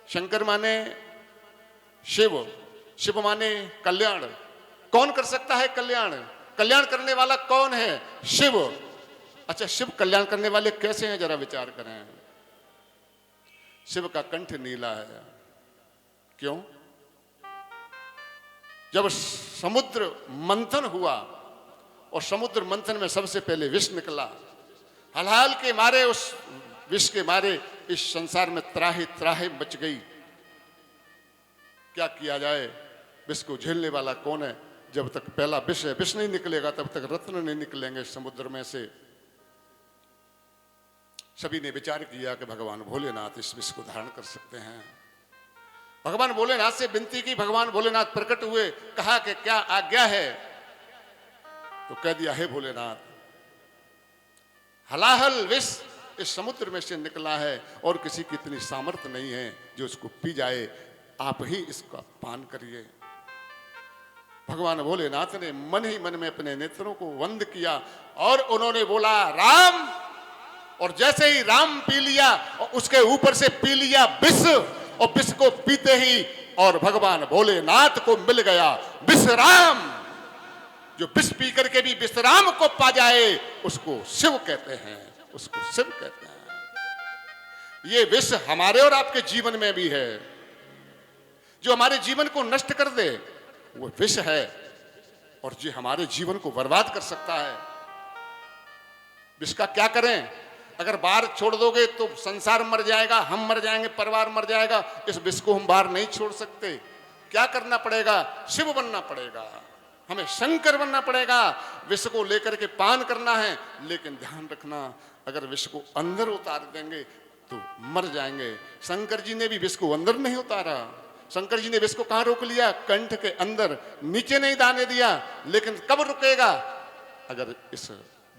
शंकर माने शिव, शिव माने कल्याण। कौन कर सकता है कल्याण? कल्याण करने वाला कौन है? शिव। अच्छा, शिव कल्याण करने वाले कैसे हैं, जरा विचार करें। शिव का कंठ नीला है। क्यों? जब समुद्र मंथन हुआ और समुद्र मंथन में सबसे पहले विष निकला, हलाल के मारे, उस विष के मारे इस संसार में त्राही त्राही मच गई। क्या किया जाए? विष को झेलने वाला कौन है? जब तक पहला विष है, विष नहीं निकलेगा तब तक रत्न नहीं निकलेंगे समुद्र में से। सभी ने विचार किया कि भगवान भोलेनाथ इस विष को धारण कर सकते हैं। भगवान भोलेनाथ से विनती की, भगवान भोलेनाथ प्रकट हुए, कहा कि क्या आज्ञा है? तो कह दिया, हे भोलेनाथ, हलाहल विष इस समुद्र में से निकला है और किसी की इतनी सामर्थ्य नहीं है जो इसको पी जाए, आप ही इसका पान करिए। भगवान भोलेनाथ ने मन ही मन में अपने नेत्रों को बंद किया और उन्होंने बोला राम, और जैसे ही राम पी लिया और उसके ऊपर से पी लिया विष, और विष को पीते ही और भगवान भोलेनाथ को मिल गया विश्राम। जो विष पी करके भी विश्राम को पा जाए उसको शिव कहते हैं, उसको शिव कहते हैं। ये विष हमारे और आपके जीवन में भी है। जो हमारे जीवन को नष्ट कर दे वो विष है, और ये हमारे जीवन को बर्बाद कर सकता है। विष का क्या करें? अगर बाहर छोड़ दोगे तो संसार मर जाएगा, हम मर जाएंगे, परिवार मर जाएगा। इस विष को हम बाहर नहीं छोड़ सकते। क्या करना पड़ेगा? शिव बनना पड़ेगा, हमें शंकर बनना पड़ेगा। विष को लेकर के पान करना है, लेकिन ध्यान रखना, अगर विष को अंदर उतार देंगे तो मर जाएंगे। शंकर जी ने भी विष को अंदर नहीं उतारा। शंकर जी ने विष को कहां रोक लिया? कंठ के अंदर, नीचे नहीं दाने दिया। लेकिन कब रुकेगा? अगर इस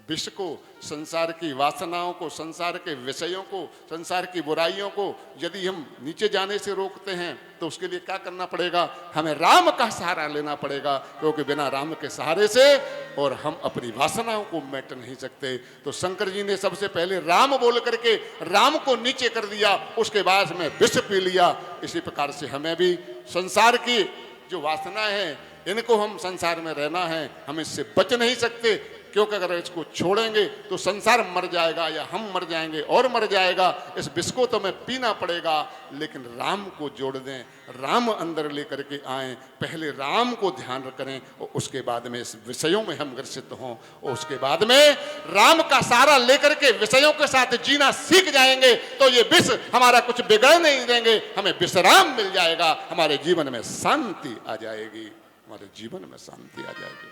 विष को, संसार की वासनाओं को, संसार के विषयों को, संसार की बुराइयों को यदि हम नीचे जाने से रोकते हैं तो उसके लिए क्या करना पड़ेगा? हमें राम का सहारा लेना पड़ेगा, क्योंकि बिना राम के सहारे से और हम अपनी वासनाओं को मिटा नहीं सकते। तो शंकर जी ने सबसे पहले राम बोल करके राम को नीचे कर दिया, उसके बाद में विष पी लिया। इसी प्रकार से हमें भी संसार की जो वासना है, इनको हम संसार में रहना है, हम इससे बच नहीं सकते, क्योंकि अगर इसको छोड़ेंगे तो संसार मर जाएगा या हम मर जाएंगे और मर जाएगा। इस विष को तो हमें पीना पड़ेगा, लेकिन राम को जोड़ दें, राम अंदर लेकर के आएँ, पहले राम को ध्यान करें और उसके बाद में इस विषयों में हम ग्रसित हों, और उसके बाद में राम का सहारा लेकर के विषयों के साथ जीना सीख जाएंगे तो ये विष हमारा कुछ बिगड़ नहीं देंगे, हमें विश्राम मिल जाएगा, हमारे जीवन में शांति आ जाएगी, हमारे जीवन में शांति आ जाएगी।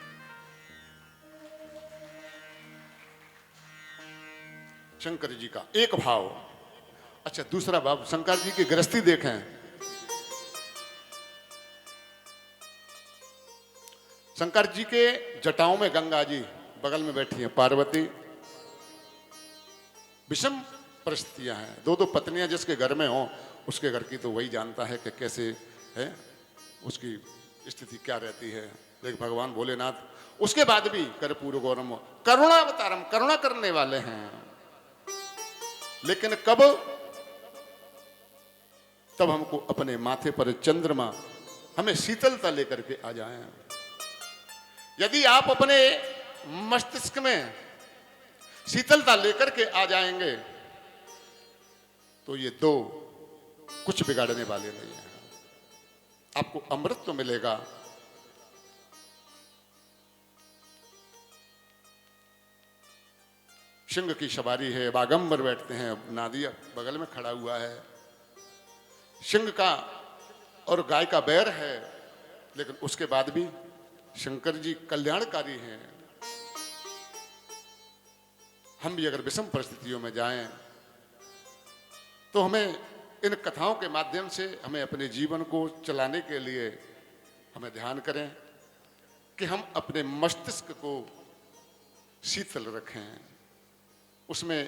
शंकर जी का एक भाव। अच्छा, दूसरा भाव, शंकर जी की गृहस्थी देखें। शंकर जी के जटाओं में गंगा जी, बगल में बैठी हैं पार्वती। विषम परिस्थितियां हैं, दो दो पत्नियां जिसके घर में हो, उसके घर की तो वही जानता है कि कैसे है, उसकी स्थिति क्या रहती है। लेकिन भगवान भोलेनाथ उसके बाद भी कर्पूर गौरम करुणावतारम, करुणा करने वाले हैं। लेकिन कब? तब हमको अपने माथे पर चंद्रमा हमें शीतलता लेकर के आ जाए। यदि आप अपने मस्तिष्क में शीतलता लेकर के आ जाएंगे तो ये दो कुछ बिगाड़ने वाले नहीं है। आपको अमृत तो मिलेगा, सिंह की सवारी है, बागंबर बैठते हैं, नादिया बगल में खड़ा हुआ है, सिंह का और गाय का बैर है, लेकिन उसके बाद भी शंकर जी कल्याणकारी हैं। हम भी अगर विषम परिस्थितियों में जाएं तो हमें इन कथाओं के माध्यम से हमें अपने जीवन को चलाने के लिए हमें ध्यान करें कि हम अपने मस्तिष्क को शीतल रखें। उसमें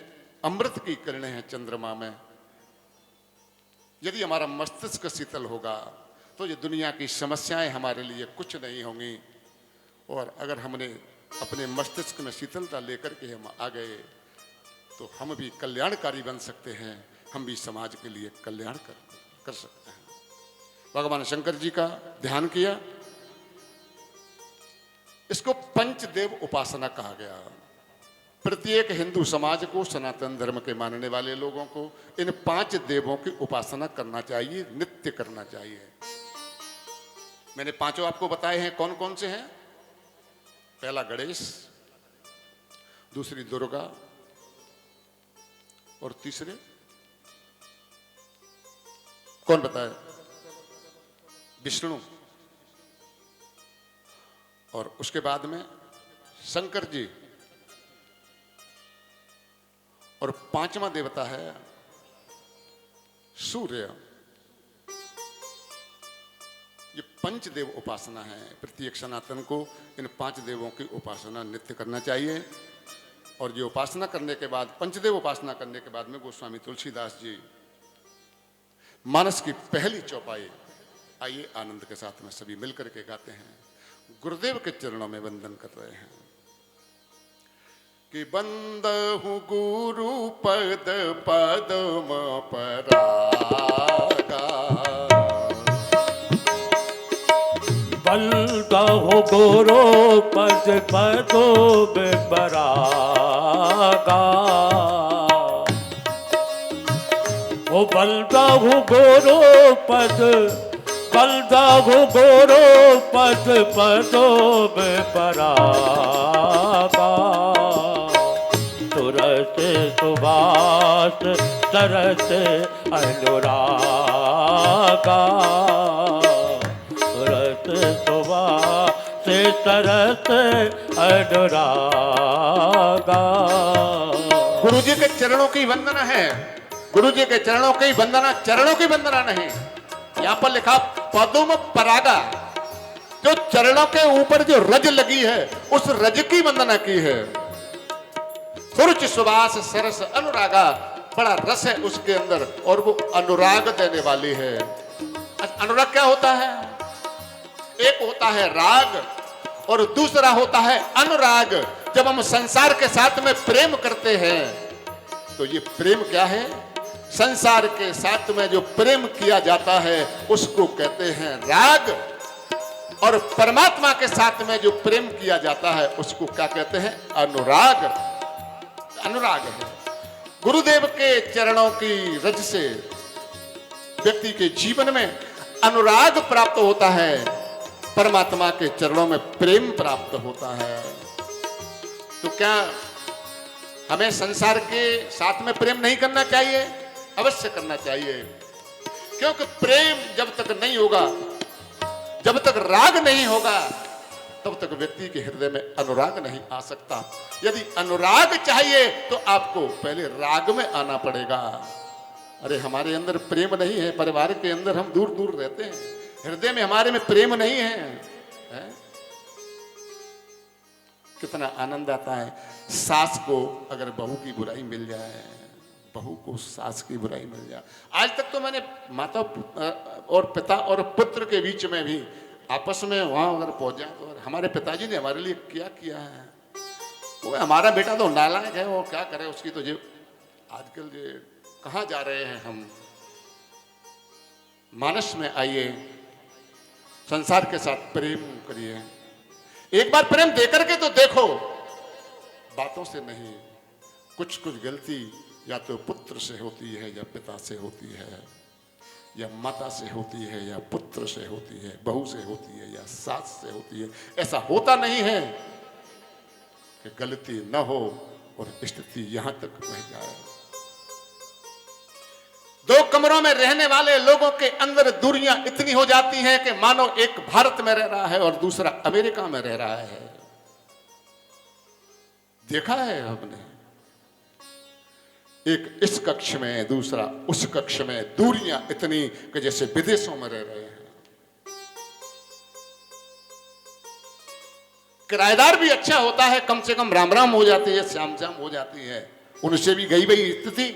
अमृत की किरणें हैं चंद्रमा में। यदि हमारा मस्तिष्क शीतल होगा तो ये दुनिया की समस्याएं हमारे लिए कुछ नहीं होंगी। और अगर हमने अपने मस्तिष्क में शीतलता लेकर के हम आ गए तो हम भी कल्याणकारी बन सकते हैं, हम भी समाज के लिए कल्याण कर सकते हैं। भगवान शंकर जी का ध्यान किया, इसको पंचदेव उपासना कहा गया। प्रत्येक हिंदू समाज को, सनातन धर्म के मानने वाले लोगों को इन 5 देवों की उपासना करना चाहिए, नित्य करना चाहिए। मैंने 5 आपको बताए हैं, कौन कौन से हैं? पहला गणेश, दूसरी दुर्गा, और तीसरे कौन बताए? विष्णु, और उसके बाद में शंकर जी, और 5वां देवता है सूर्य। ये पंचदेव उपासना है। प्रत्येक सनातन को इन 5 देवों की उपासना नित्य करना चाहिए। और ये उपासना करने के बाद, पंचदेव उपासना करने के बाद में गोस्वामी तुलसीदास जी मानस की पहली चौपाई, आइए आनंद के साथ में सभी मिलकर के गाते हैं। गुरुदेव के चरणों में वंदन कर रहे हैं कि बंदहु गुरु पद पदम परागा, बंदहु गुरु पद पदम परागा, ओ बंदहु गुरु पद, बंदहु गुरु पद पदम परागा, तुरस सुभाष तरस अनुरागा, तुरस सुभाष तरस अनुरागा। गुरु जी के चरणों की वंदना है, गुरु जी के चरणों की वंदना, चरणों की वंदना नहीं। यहां पर लिखा पदम परागा, जो चरणों के ऊपर जो रज लगी है उस रज की वंदना की है। सुरुचि सुवास सरस अनुरागा, बड़ा रस है उसके अंदर और वो अनुराग देने वाली है। अनुराग क्या होता है? एक होता है राग और दूसरा होता है अनुराग। जब हम संसार के साथ में प्रेम करते हैं तो ये प्रेम क्या है? संसार के साथ में जो प्रेम किया जाता है उसको कहते हैं राग, और परमात्मा के साथ में जो प्रेम किया जाता है उसको क्या कहते हैं? अनुराग। अनुराग है। गुरुदेव के चरणों की रज से व्यक्ति के जीवन में अनुराग प्राप्त होता है, परमात्मा के चरणों में प्रेम प्राप्त होता है। तो क्या हमें संसार के साथ में प्रेम नहीं करना चाहिए? अवश्य करना चाहिए, क्योंकि प्रेम जब तक नहीं होगा, जब तक राग नहीं होगा, तब तक व्यक्ति के हृदय में अनुराग नहीं आ सकता। यदि अनुराग चाहिए तो आपको पहले राग में आना पड़ेगा। अरे हमारे अंदर प्रेम नहीं है, परिवार के अंदर हम दूर दूर रहते हैं, हृदय में हमारे में प्रेम नहीं है? कितना आनंद आता है सास को अगर बहू की बुराई मिल जाए, बहू को सास की बुराई मिल जाए। आज तक तो मैंने माता और पिता और पुत्र के बीच में भी आपस में वहां अगर पहुंच जाए तो हमारे पिताजी ने हमारे लिए क्या किया है, वो हमारा बेटा तो नालायक है, वो क्या करे उसकी तो जो आजकल जो कहाँ जा रहे हैं हम। मानस में आइए, संसार के साथ प्रेम करिए। एक बार प्रेम देकर के तो देखो, बातों से नहीं। कुछ कुछ गलती या तो पुत्र से होती है, या पिता से होती है, या माता से होती है, या पुत्र से होती है, बहू से होती है, या सास से होती है। ऐसा होता नहीं है कि गलती न हो और स्थिति यहां तक रह जाए। दो कमरों में रहने वाले लोगों के अंदर दूरियां इतनी हो जाती हैं कि मानो एक भारत में रह रहा है और दूसरा अमेरिका में रह रहा है। देखा है हमने, एक इस कक्ष में दूसरा उस कक्ष में, दूरियां इतनी कि जैसे विदेशों में रह रहे हैं। किराएदार भी अच्छा होता है, कम से कम राम राम हो जाती है, श्याम श्याम हो जाती है, उनसे भी गई वही स्थिति।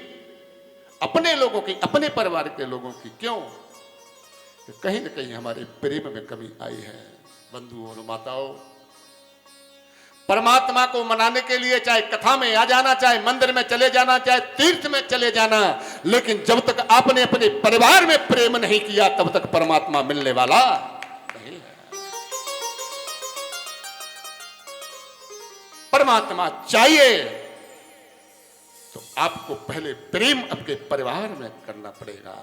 अपने लोगों की, अपने परिवार के लोगों की क्यों? कहीं ना कहीं हमारे प्रेम में कमी आई है। बंधुओं और माताओं, परमात्मा को मनाने के लिए चाहे कथा में आ जाना, चाहे मंदिर में चले जाना, चाहे तीर्थ में चले जाना, लेकिन जब तक आपने अपने परिवार में प्रेम नहीं किया तब तक परमात्मा मिलने वाला नहीं है। परमात्मा चाहिए तो आपको पहले प्रेम आपके परिवार में करना पड़ेगा।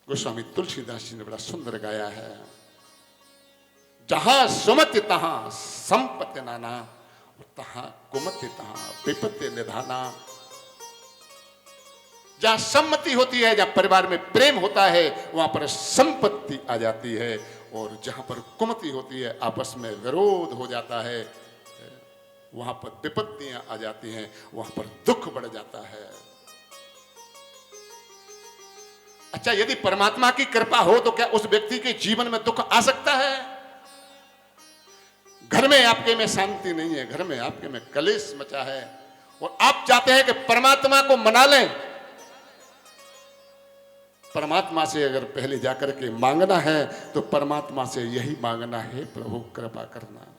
गोस्वामी तुलसीदास जी ने बड़ा सुंदर गाया है, जहां सुमति तहां संपत्ति नाना, तहां कुमति तहां विपत्ति निधाना। जहां सम्मति होती है, जहां परिवार में प्रेम होता है, वहां पर संपत्ति आ जाती है, और जहां पर कुमति होती है, आपस में विरोध हो जाता है, वहां पर विपत्तियां आ जाती हैं, वहां पर दुख बढ़ जाता है। अच्छा, यदि परमात्मा की कृपा हो तो क्या उस व्यक्ति के जीवन में दुख आ सकता है? घर में आपके में शांति नहीं है, घर में आपके में कलेश मचा है, और आप चाहते हैं कि परमात्मा को मना लें। परमात्मा से अगर पहले जाकर के मांगना है तो परमात्मा से यही मांगना है, प्रभु कृपा करना।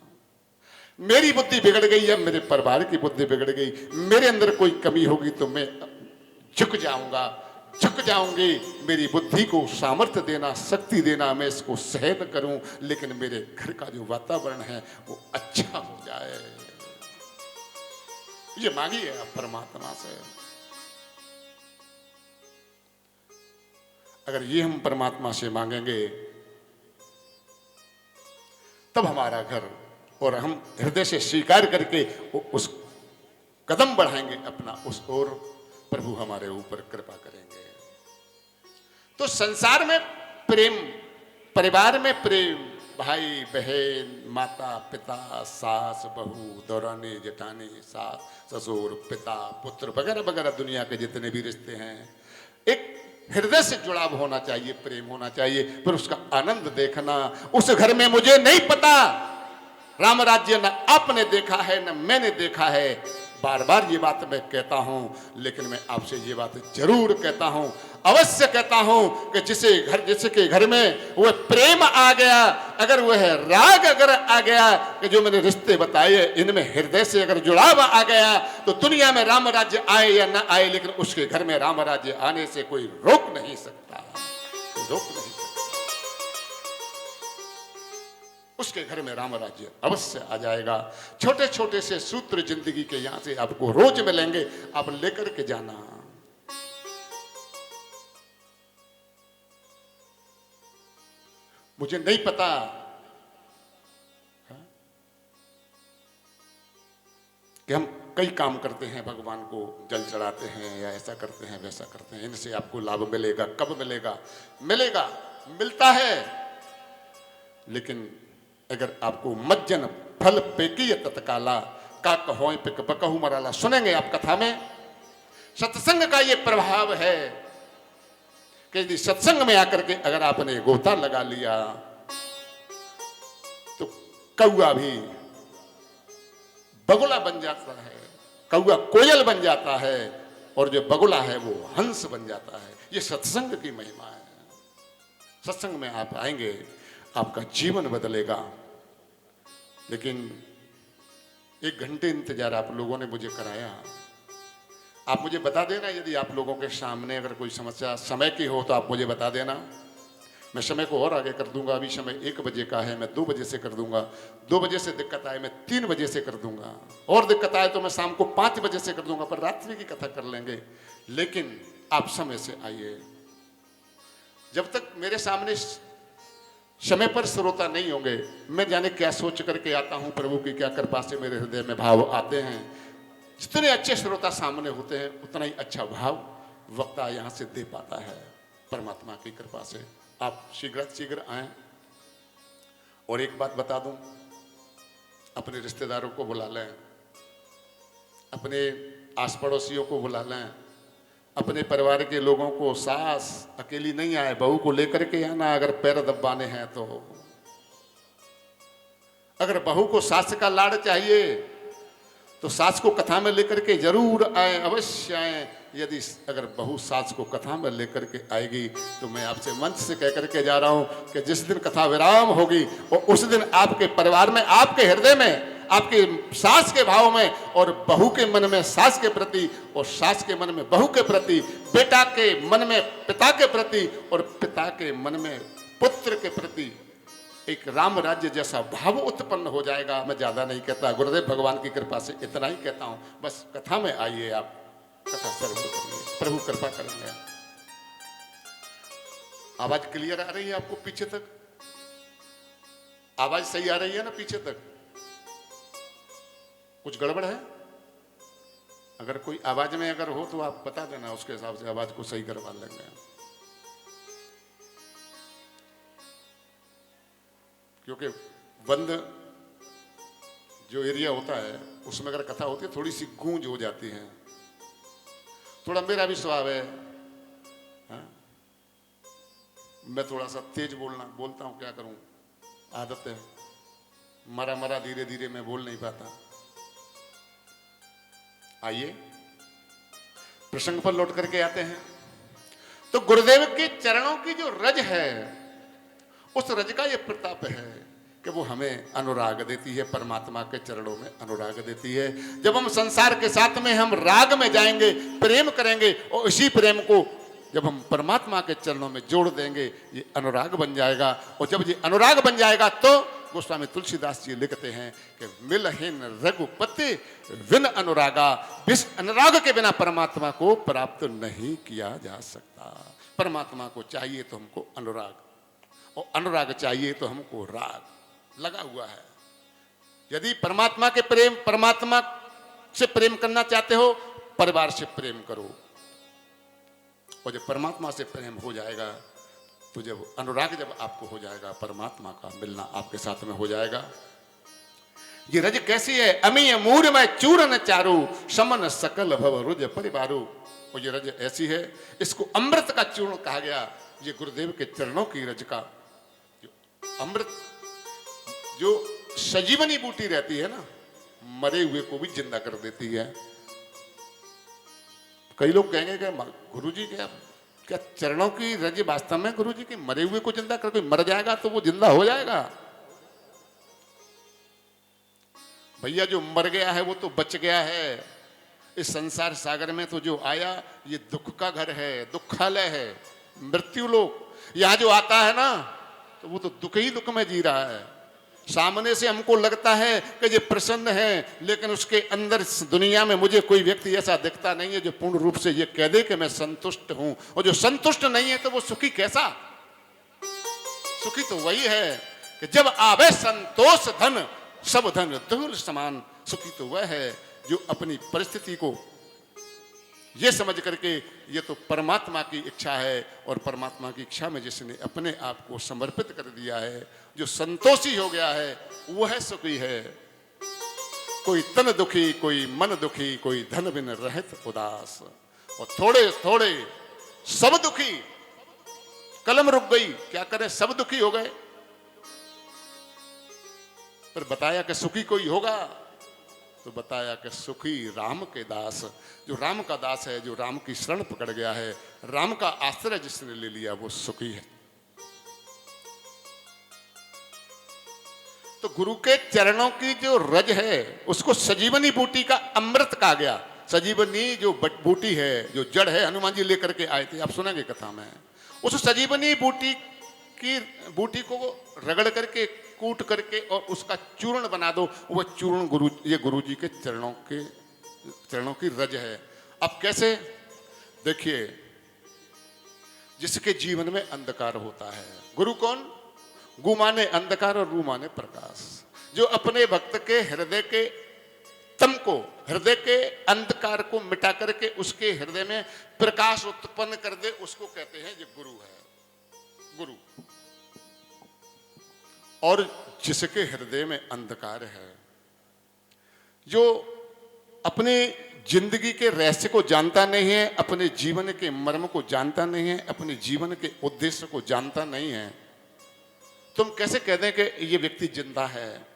मेरी बुद्धि बिगड़ गई है, मेरे परिवार की बुद्धि बिगड़ गई, मेरे अंदर कोई कमी होगी तो मैं झुक जाऊंगा, झुक जाऊंगी। मेरी बुद्धि को सामर्थ्य देना, शक्ति देना, मैं इसको सहन करूं, लेकिन मेरे घर का जो वातावरण है वो अच्छा हो जाए। ये मांगिए आप परमात्मा से। अगर ये हम परमात्मा से मांगेंगे तब हमारा घर, और हम हृदय से स्वीकार करके उस कदम बढ़ाएंगे अपना उस ओर, प्रभु हमारे ऊपर कृपा करेंगे। तो संसार में प्रेम, परिवार में प्रेम, भाई बहन, माता पिता, सास बहू, दौरानी जेठानी, सास ससुर, पिता पुत्र वगैरह वगैरह, दुनिया के जितने भी रिश्ते हैं, एक हृदय से जुड़ाव होना चाहिए, प्रेम होना चाहिए, फिर उसका आनंद देखना। उस घर में मुझे नहीं पता, राम राज्य न आपने देखा है न मैंने देखा है, बार बार ये बात मैं कहता हूं, लेकिन मैं आपसे ये बात जरूर कहता हूं, अवश्य कहता हूं कि जिसके घर में वह प्रेम आ गया, अगर वह राग अगर आ गया, कि जो मैंने रिश्ते बताए इनमें हृदय से अगर जुड़ाव आ गया, तो दुनिया में राम राज्य आए या ना आए, लेकिन उसके घर में राम राज्य आने से कोई रोक नहीं सकता, रोक नहीं सकता। उसके घर में राम राज्य अवश्य आ जाएगा। छोटे छोटे से सूत्र जिंदगी के यहां से आपको रोज मिलेंगे, आप लेकर के जाना। मुझे नहीं पता कि हम कई काम करते हैं, भगवान को जल चढ़ाते हैं या ऐसा करते हैं वैसा करते हैं, इनसे आपको लाभ मिलेगा, कब मिलेगा? मिलेगा, मिलता है, लेकिन अगर आपको मज्जन फल पेकी तत्काला का कहो पिक बकहु मराला, सुनेंगे आप कथा में। सत्संग का ये प्रभाव है कि यदि सत्संग में आकर के अगर आपने गोता लगा लिया तो कौआ भी बगुला बन जाता है, कौआ कोयल बन जाता है, और जो बगुला है वो हंस बन जाता है। ये सत्संग की महिमा है। सत्संग में आप आएंगे, आपका जीवन बदलेगा। लेकिन 1 घंटे इंतजार आप लोगों ने मुझे कराया। आप मुझे बता देना, यदि आप लोगों के सामने अगर कोई समस्या समय की हो तो आप मुझे बता देना, मैं समय को और आगे कर दूंगा। अभी समय 1 बजे का है, मैं 2 बजे से कर दूंगा। 2 बजे से दिक्कत आए मैं 3 बजे से कर दूंगा, और दिक्कत आए तो मैं शाम को 5 बजे से कर दूंगा, पर रात्रि की कथा कर लेंगे। लेकिन आप समय से आइए। जब तक मेरे सामने समय पर श्रोता नहीं होंगे, मैं जाने क्या सोच करके आता हूं, प्रभु की क्या कृपा से मेरे हृदय में भाव आते हैं। जितने अच्छे श्रोता सामने होते हैं, उतना ही अच्छा भाव वक्ता यहां से दे पाता है, परमात्मा की कृपा से। आप शीघ्र आएं। और एक बात बता दूं, अपने रिश्तेदारों को बुला लें, अपने आस पड़ोसियों को बुला लें, अपने परिवार के लोगों को। सास अकेली नहीं आए, बहू को लेकर के आना, अगर पैर दबाने हैं तो। अगर बहू को सास का लाड़ चाहिए तो सास को कथा में लेकर के जरूर आए, अवश्य आए। यदि अगर बहू सास को कथा में लेकर के आएगी तो मैं आपसे मंच से कह करके जा रहा हूं कि जिस दिन कथा विराम होगी और उस दिन आपके परिवार में, आपके हृदय में, आपके सास के भाव में, और बहू के मन में सास के प्रति, और सास के मन में बहू के प्रति, बेटा के मन में पिता के प्रति, और पिता के मन में पुत्र के प्रति एक राम राज्य जैसा भाव उत्पन्न हो जाएगा। मैं ज्यादा नहीं कहता, गुरुदेव भगवान की कृपा से इतना ही कहता हूं। बस कथा में आइए, आप कथा सर्व करिए, प्रभु कृपा करेंगे। आवाज क्लियर आ रही है आपको पीछे तक? आवाज सही आ रही है ना पीछे तक? कुछ गड़बड़ है? अगर कोई आवाज में अगर हो तो आप बता देना, उसके हिसाब से आवाज को सही करवा लेंगे। क्योंकि बंद जो एरिया होता है उसमें अगर कथा होती है थोड़ी सी गूंज हो जाती है। थोड़ा मेरा भी स्वभाव है, हाँ? मैं थोड़ा सा तेज बोलता हूं, क्या करूं, आदत है। मरा धीरे धीरे मैं बोल नहीं पाता। आइए प्रसंग पर लौट करके आते हैं। तो गुरुदेव के चरणों की जो रज है, उस रज का ये प्रताप है कि वो हमें अनुराग देती है, परमात्मा के चरणों में अनुराग देती है। जब हम संसार के साथ में हम राग में जाएंगे, प्रेम करेंगे, और इसी प्रेम को जब हम परमात्मा के चरणों में जोड़ देंगे, ये अनुराग बन जाएगा। और जब ये अनुराग बन जाएगा तो गोस्वामी तुलसीदास जी लिखते हैं कि मिलहीन रघुपति विन अनुरागा, इस अनुराग के बिना परमात्मा को प्राप्त नहीं किया जा सकता। परमात्मा को चाहिए तो हमको अनुराग, और अनुराग चाहिए तो हमको राग लगा हुआ है। यदि परमात्मा के प्रेम, परमात्मा से प्रेम करना चाहते हो, परिवार से प्रेम करो, और जब परमात्मा से प्रेम हो जाएगा तो जब अनुराग जब आपको हो जाएगा, परमात्मा का मिलना आपके साथ में हो जाएगा। ये रज कैसी है? अमीय मूर में चूरन चारू, समन सकल भव रुज परिवारू। और ये रज ऐसी है, इसको अमृत का चूर्ण कहा गया। ये गुरुदेव के चरणों की रज का अमृत, जो सजीवनी बूटी रहती है ना, मरे हुए को भी जिंदा कर देती है। कई लोग कहेंगे कि गुरु जी क्या क्या चरणों की रज वास्तव में गुरु जी की मरे हुए को जिंदा कर, कोई मर जाएगा तो वो जिंदा हो जाएगा? भैया जो मर गया है वो तो बच गया है। इस संसार सागर में तो जो आया ये दुख का घर है, दुखालय है, मृत्यु लोक। यहां जो आता है ना तो वो तो दुख ही दुख में जी रहा है। सामने से हमको लगता है कि ये प्रसन्न है, लेकिन उसके अंदर इस दुनिया में मुझे कोई व्यक्ति ऐसा दिखता नहीं है जो पूर्ण रूप से ये कह दे कि मैं संतुष्ट हूं। और जो संतुष्ट नहीं है तो वो सुखी कैसा? सुखी तो वही है कि जब आवे संतोष धन, सब धन धूल समान। सुखी तो वह है जो अपनी परिस्थिति को ये समझ करके ये तो परमात्मा की इच्छा है, और परमात्मा की इच्छा में जिसने अपने आप को समर्पित कर दिया है, जो संतोषी हो गया है, वह सुखी है। कोई तन दुखी, कोई मन दुखी, कोई धन बिन रहत उदास। और थोड़े थोड़े सब दुखी। कलम रुक गई, क्या करें, सब दुखी हो गए। पर बताया कि सुखी कोई होगा, तो बताया कि सुखी राम के दास। जो राम का दास है, जो राम की शरण पकड़ गया है, राम का आश्रय जिसने ले लिया, वो सुखी है। तो गुरु के चरणों की जो रज है उसको सजीवनी बूटी का अमृत कहा गया। सजीवनी जो बूटी है, जो जड़ है, हनुमान जी लेकर के आए थे, आप सुनेंगे कथा में। उस सजीवनी बूटी को रगड़ करके, कूट करके और उसका चूर्ण बना दो, वह चूर्ण गुरु जी के चरणों की रज है। अब कैसे? देखिए, जिसके जीवन में अंधकार होता है, गुरु कौन? गु माने अंधकार और रू माने प्रकाश। जो अपने भक्त के हृदय के तम को, हृदय के अंधकार को मिटा करके उसके हृदय में प्रकाश उत्पन्न कर दे, उसको कहते हैं ये गुरु है। गुरु। और जिसके हृदय में अंधकार है, जो अपने जिंदगी के रहस्य को जानता नहीं है, अपने जीवन के मर्म को जानता नहीं है, अपने जीवन के उद्देश्य को जानता नहीं है, तुम कैसे कह दें कि ये व्यक्ति जिंदा है?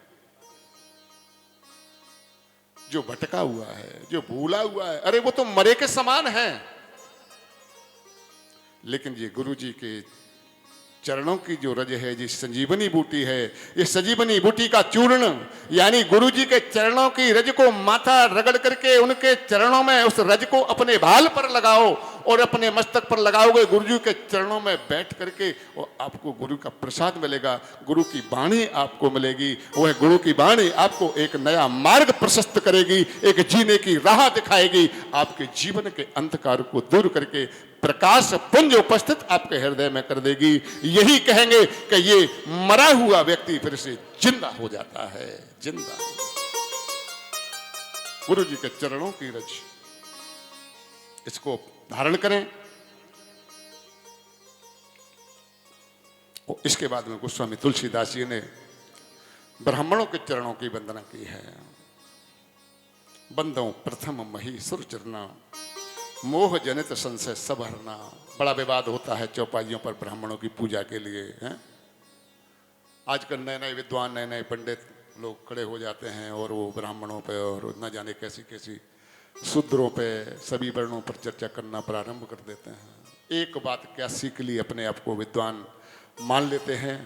जो भटका हुआ है, जो भूला हुआ है, अरे वो तो मरे के समान है। लेकिन ये गुरु जी के चरणों की जो रज है, जी संजीवनी बूटी है, ये संजीवनी बूटी का चूर्ण, यानी गुरु जी के चरणों की रज को माथा रगड़ करके उनके चरणों में उस रज को अपने भाल पर लगाओ और अपने मस्तक पर लगाओगे, गुरु जी के चरणों में बैठ करके, और आपको गुरु का प्रसाद मिलेगा, गुरु की वाणी आपको मिलेगी। वह गुरु की वाणी आपको एक नया मार्ग प्रशस्त करेगी, एक जीने की राह दिखाएगी, आपके जीवन के अंधकार को दूर करके प्रकाश पुंज उपस्थित आपके हृदय में कर देगी। यही कहेंगे कि ये मरा हुआ व्यक्ति फिर से जिंदा हो जाता है। जिंदा। गुरु जी के चरणों की रज, इसको धारण करें। और इसके बाद में गोस्वामी तुलसीदास जी ने ब्राह्मणों के चरणों की वंदना की है। बंदों प्रथम मही सुर चरना, मोह जनित संशय सब हरना। बड़ा विवाद होता है चौपाइयों पर ब्राह्मणों की पूजा के लिए, हैं? आजकल नए नए विद्वान, नए नए पंडित लोग खड़े हो जाते हैं और वो ब्राह्मणों पे और न जाने कैसी कैसी शूद्रों पे, सभी वर्णों पर चर्चा करना प्रारंभ कर देते हैं। एक बात क्या सीख ली, अपने आप को विद्वान मान लेते हैं,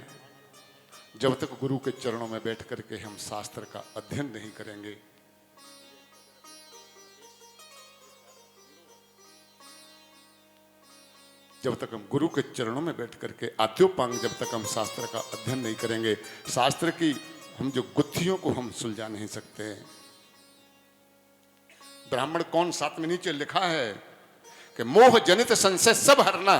जब तक गुरु के चरणों में बैठ करके हम शास्त्र का अध्ययन नहीं करेंगे, जब तक हम गुरु के चरणों में बैठ करके आद्योपांग, जब तक हम शास्त्र का अध्ययन नहीं करेंगे, शास्त्र की हम जो गुत्थियों को हम सुलझा नहीं सकते। ब्राह्मण कौन? 7 में नीचे लिखा है कि मोह जनित संशय सब हरना।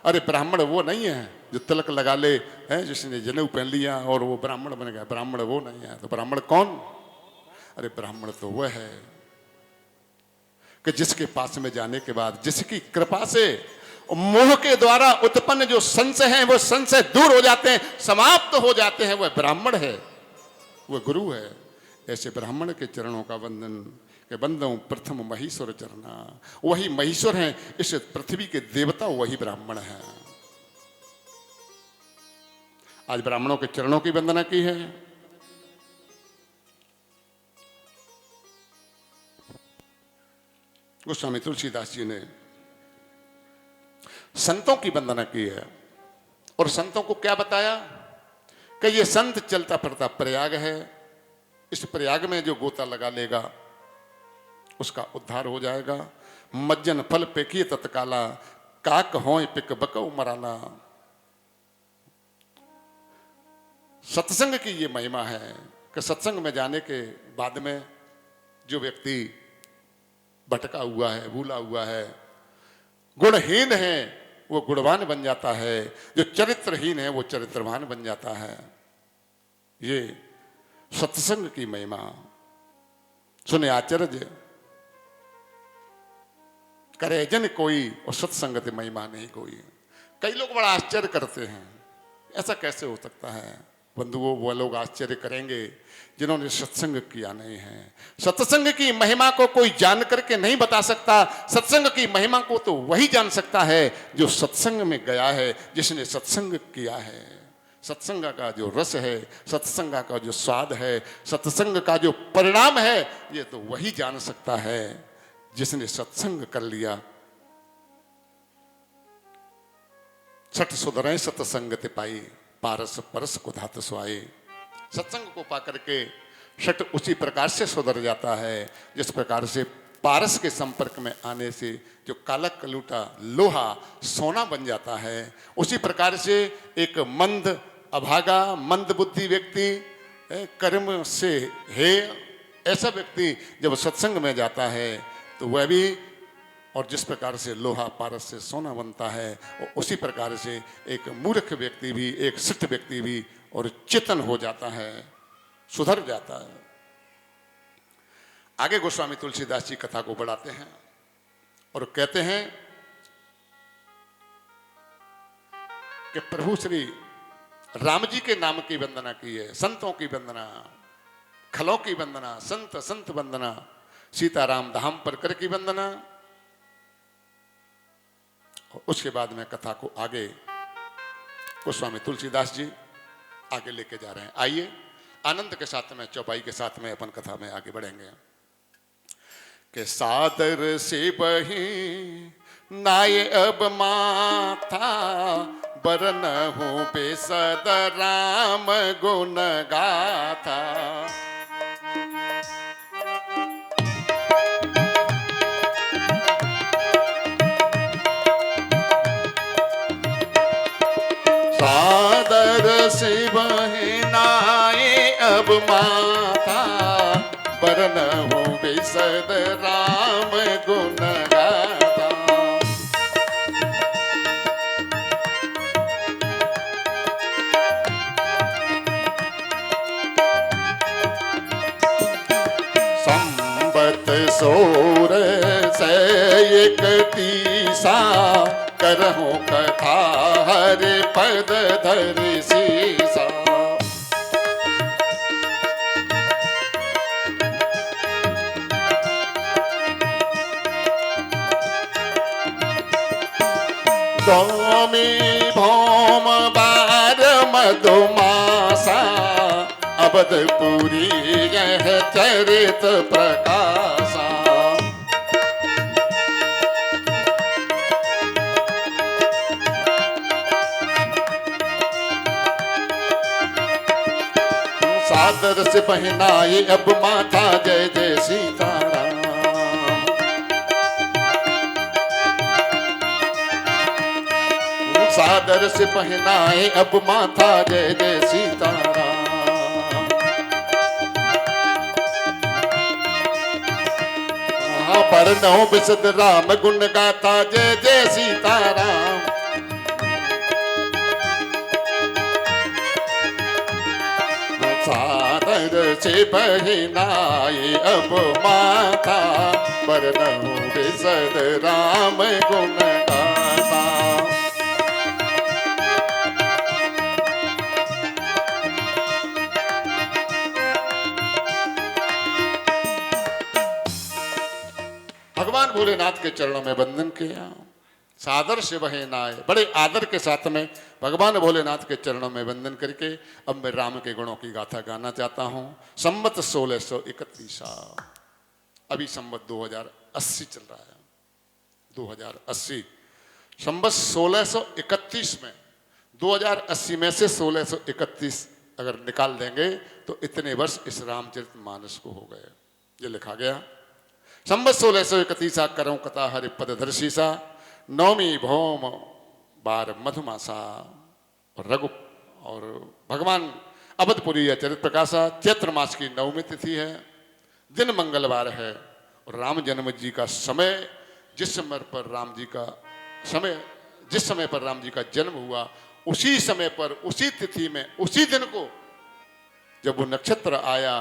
अरे ब्राह्मण वो नहीं है जो तिलक लगा ले, है जिसने जनेऊ पहन लिया और वो ब्राह्मण बन गया। ब्राह्मण वो नहीं है। तो ब्राह्मण कौन? अरे ब्राह्मण तो वह है कि जिसके पास में जाने के बाद, जिसकी कृपा से मोह के द्वारा उत्पन्न जो संशय हैं वो संशय दूर हो जाते हैं, समाप्त हो जाते हैं, वह ब्राह्मण है, वह गुरु है। ऐसे ब्राह्मण के चरणों का वंदन के बंदों प्रथम महीश्वर चरना। वही महीश्वर हैं, इस पृथ्वी के देवता वही ब्राह्मण हैं। आज ब्राह्मणों के चरणों की वंदना की है। गोस्वामी तुलसीदास जी ने संतों की वंदना की है और संतों को क्या बताया कि ये संत चलता फिरता प्रयाग है, इस प्रयाग में जो गोता लगा लेगा उसका उद्धार हो जाएगा। मज्जन फल पेकिए तत्काला, काक होय पिक बकऊ मराला। सत्संग की ये महिमा है कि सत्संग में जाने के बाद में जो व्यक्ति भटका हुआ है, भूला हुआ है, गुणहीन है, वो गुणवान बन जाता है। जो चरित्रहीन है वो चरित्रवान बन जाता है। ये सत्संग की महिमा सुने आचार्य करे जन कोई और सत्संगत महिमा नहीं कोई। कई लोग बड़ा आश्चर्य करते हैं, ऐसा कैसे हो सकता है। बंधुओं, वो लोग आश्चर्य करेंगे जिन्होंने सत्संग किया नहीं है। सत्संग की महिमा को कोई जान करके नहीं बता सकता। सत्संग की महिमा को तो वही जान सकता है जो सत्संग में गया है, जिसने सत्संग किया है। सत्संग का जो रस है, सत्संग का जो स्वाद है, सत्संग का जो परिणाम है, ये तो वही जान सकता है जिसने सत्संग कर लिया। छठ सुधरें सत्संगत पाई, पारस परस को धात सुआए। सत्संग को पाकर के छठ उसी प्रकार से सुधर जाता है जिस प्रकार से पारस के संपर्क में आने से जो काला कलूटा लोहा सोना बन जाता है। उसी प्रकार से एक मंद अभागा, मंद बुद्धि व्यक्ति, कर्म से है ऐसा व्यक्ति जब सत्संग में जाता है तो वह भी, और जिस प्रकार से लोहा पारस से सोना बनता है, और उसी प्रकार से एक मूर्ख व्यक्ति भी, एक शिष्ट व्यक्ति भी और चेतन हो जाता है, सुधर जाता है। आगे गोस्वामी तुलसीदास जी कथा को बढ़ाते हैं और कहते हैं कि प्रभु श्री राम जी के नाम की वंदना की है, संतों की वंदना, खलों की वंदना, संत संत वंदना, सीताराम धाम पर कर की वंदना। उसके बाद में कथा को आगे गोस्वामी तुलसीदास जी आगे लेके जा रहे हैं। आइए आनंद के साथ में, चौपाई के साथ में अपन कथा में आगे बढ़ेंगे। के सादर से बही नाये अब माथा, बरन हो बेसद राम गुण गाथा। सादर से बहनाए अब माता, बरन हो बेसद राम गुण गाता। संबत सोर से 31 करहु कथा हरि पद धरि सीसा। स्वामी भौम बार मधुमासा, अवधपुरी यह चरित प्रकाशा। सादर से पहनाए अब माथा, जय जय सीताराम। सादर से पहनाए अब माथा, जय जय सीताराम। परनौ बिसद राम गुण गाथा, जय जय सीताराम। सादर से पहनाए अब माथा, परनौ बिसद राम गुण गाथा। भगवान भोलेनाथ के चरणों में वंदन किया। सादर से बहे नाय, बड़े आदर के साथ में भगवान भोलेनाथ के चरणों में वंदन करके अब मैं राम के गुणों की गाथा गाना चाहता हूं। संवत 1631, अभी संवत 2080 चल रहा है। 2080 संवत 1631 में 2080 में से 1631 अगर निकाल देंगे तो इतने वर्ष इस रामचरितमानस को हो गए। ये लिखा गया संवत 1631 करऊं कथा हरि पद दर्शीसा नौमी भौम बार मधुमासा और रघु और भगवान अवधपुरी या चरित प्रकाशा चैत्र मास की नवमी तिथि है, दिन मंगलवार है और राम जन्म जी का समय जिस समय पर राम जी का जन्म हुआ उसी समय पर उसी तिथि में उसी दिन को जब वो नक्षत्र आया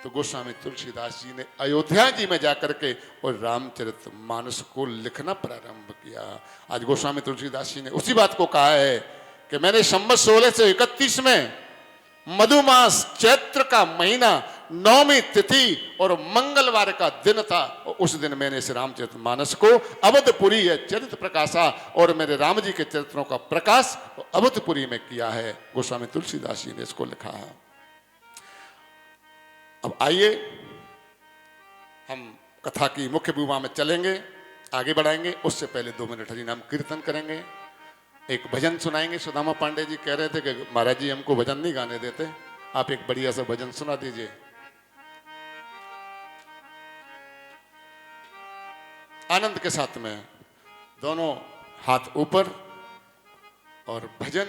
तो गोस्वामी तुलसीदास जी ने अयोध्या जी में जाकर के और रामचरितमानस को लिखना प्रारंभ किया। आज गोस्वामी तुलसीदास जी ने उसी बात को कहा है कि मैंने संवत 1631 में मधुमास चैत्र का महीना नौमी तिथि और मंगलवार का दिन था और उस दिन मैंने इस रामचरितमानस को अवधपुरी है चरित प्रकाशा और मेरे राम जी के चरित्रों का प्रकाश अवधपुरी में किया है। गोस्वामी तुलसीदास जी ने इसको लिखा है। अब आइए हम कथा की मुख्य भूमिका में चलेंगे, आगे बढ़ाएंगे। उससे पहले 2 मिनट हरिनाम कीर्तन करेंगे, एक भजन सुनाएंगे। सुदामा पांडे जी कह रहे थे कि महाराज जी हमको भजन नहीं गाने देते, आप एक बढ़िया सा भजन सुना दीजिए। आनंद के साथ में दोनों हाथ ऊपर और भजन।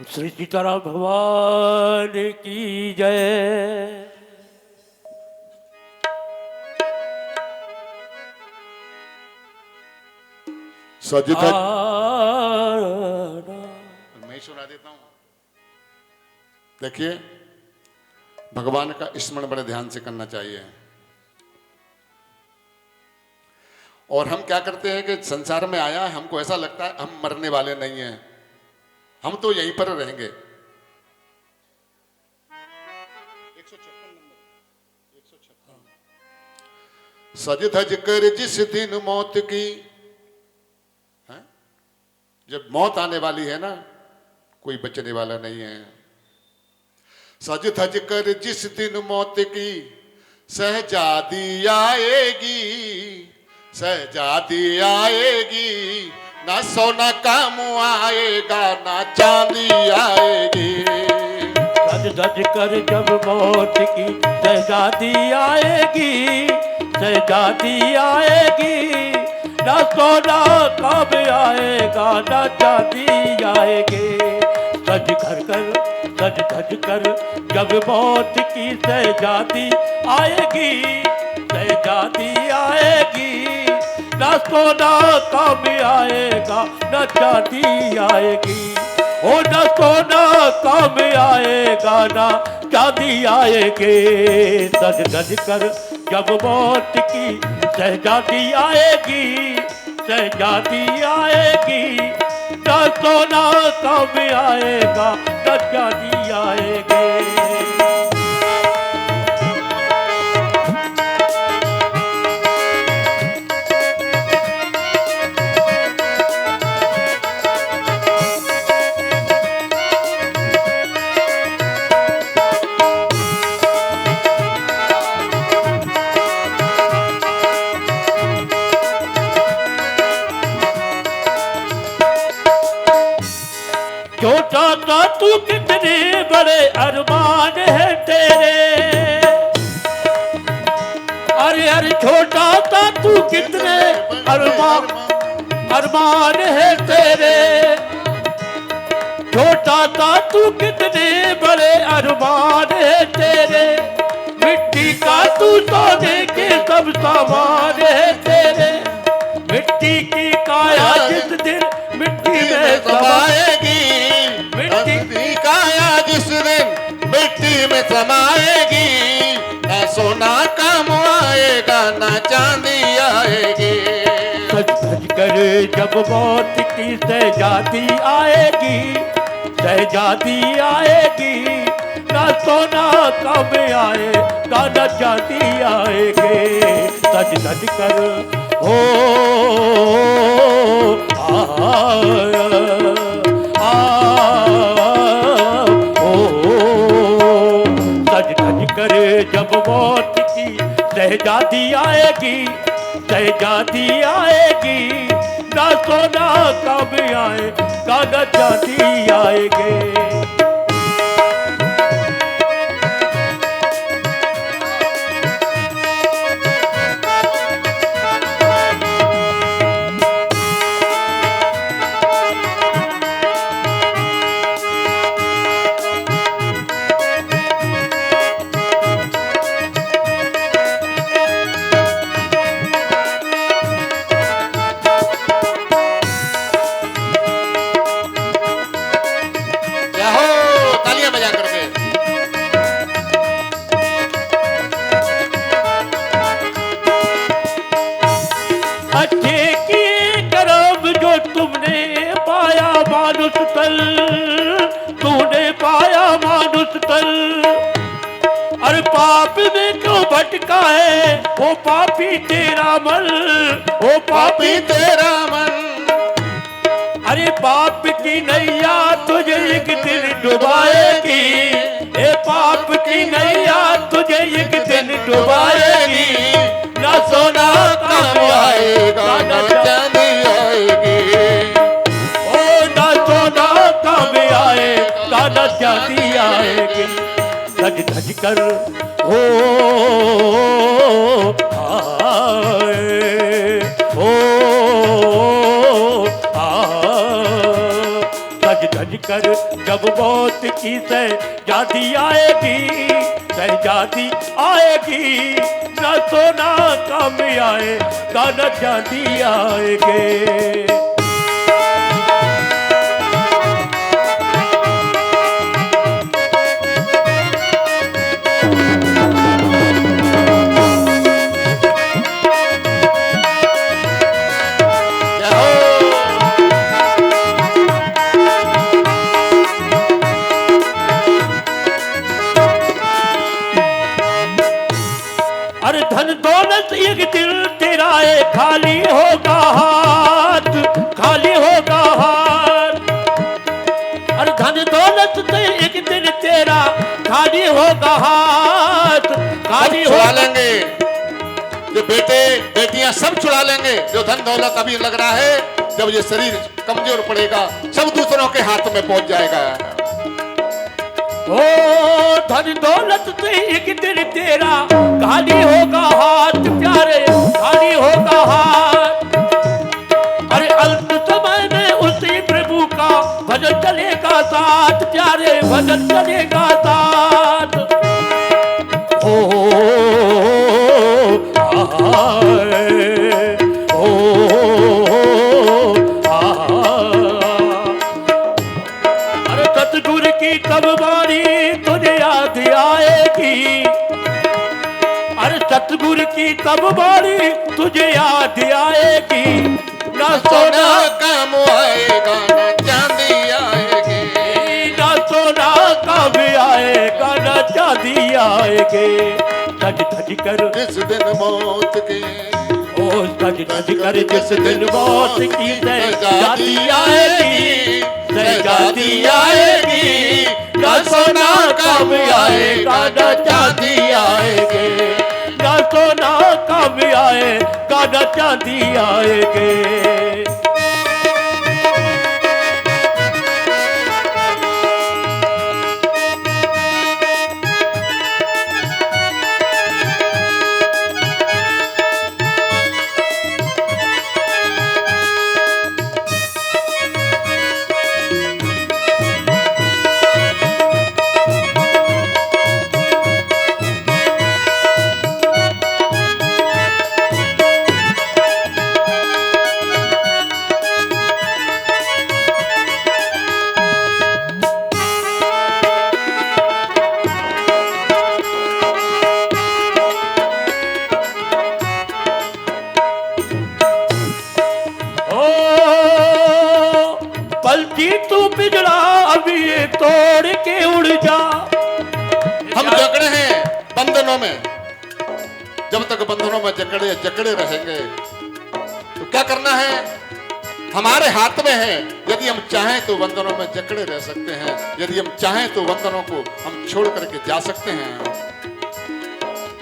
श्री सीताराम भगवान की जय। सजिता मैं सुना देता हूं। देखिए भगवान का स्मरण बड़े ध्यान से करना चाहिए। और हम क्या करते हैं कि संसार में आया है, हमको ऐसा लगता है हम मरने वाले नहीं हैं, हम तो यहीं पर रहेंगे। 156 नंबर 156 सज धज कर जिस दिन मौत की है? जब मौत आने वाली है ना, कोई बचने वाला नहीं है। सज धज कर जिस दिन मौत की सहजादी आएगी, सहजादी आएगी, ना सोना काम आएगा ना चांदी आएगी। सज धज कर जब मौत की सहजादी आएगी, सहजादी आएगी, ना सोना काम आएगा ना चांदी आएगी। सज धज कर जब मौत की सहजादी आएगी, सहजादी आएगी, ना सोना काम आएगा ना चांदी आएगी। ओ ना सोना काम आएगा ना चांदी आएगी। सज धज कर जब मौत की सहजादी आएगी, सहजादी आएगी, ना सोना काम आएगा ना चांदी आएगी। छोटा सा तू कितने बड़े अरमान है तेरे, अरे अरे छोटा सा तू कितने अरमान है तेरे। छोटा सा तू कितने बड़े अरमान है तेरे। मिट्टी का तू सोने के सब सामान है तेरे। मिट्टी की काया जिस दिन मिट्टी में समाएगी, मिट्टी की काया जिस दिन मिट्टी में समाएगी, ना सोना काम आएगा ना चांदी आएगी। सज धज कर जब मौत की सहजादी आएगी, सहजादी आएगी, ना सोना काम आएगा ना चांदी आएगी। सज धज कर ओ सज धज कर जब मौत की शहजादी आएगी, शहजादी आएगी, ना सोना कब आएगा ना चांदी आएगी। तूने पाया मानुष तल, अरे पाप में क्यों भटका है वो पापी तेरा मन, वो पापी तेरा मन। अरे पाप की नैया तुझे एक दिन डुबाएगी, ए पाप की नैया तुझे एक दिन डुबाएगी, ना सोना काम आएगा ना चांदी आएगी, ना चांदी आएगी। धज धज कर हो आए, हो धज धज कर जब मौत की शहजादी आएगी, शहजादी आएगी, ना सोना काम आएगा ना चांदी आएगी। अरे धन दौलत एक दिल तेरा है, खाली होगा हाथ, खाली होगा हाथ। अरे धन दौलत तो एक दिन तेरा खाली होगा हाथ, खाली छुड़ा लेंगे जो बेटे बेटियां सब छुड़ा लेंगे, जो धन दौलत अभी लग रहा है, जब ये शरीर कमजोर पड़ेगा सब दूसरों के हाथ में पहुंच जाएगा। ओ धन दौलत से एक दिन तेरा खाली होगा हाथ प्यारे, खाली होगा हाथ। अरे अंत समय में उसी प्रभु का भजन चलेगा साथ प्यारे, भजन चलेगा साथ। ओ अरे सतगुरु की तब बारी तुझे याद आएगी, अरे सतगुरु की तब बारी तुझे याद आएगी, ना सोना काम आएगा ना चांदी आएगी, ना सोना काम आएगा ना चांदी आएगी। धज धज कर जिस दिन मौत की, ओ धज धज कर जिस दिन मौत की शहजादी आएगी, शहजादी आएगी, ना सोना काम आएगा ना चांदी आएगी, ना सोना काम आएगा ना चांदी आएगी। पलटी तू पिजड़ा अभी तोड़ के उड़ जा। हम जकड़े हैं बंधनों में, जब तक बंधनों में जकड़े जकड़े रहेंगे तो क्या करना है हमारे हाथ में है। यदि हम चाहें तो बंधनों में जकड़े रह सकते हैं, यदि हम चाहें तो बंधनों को हम छोड़ करके जा सकते हैं।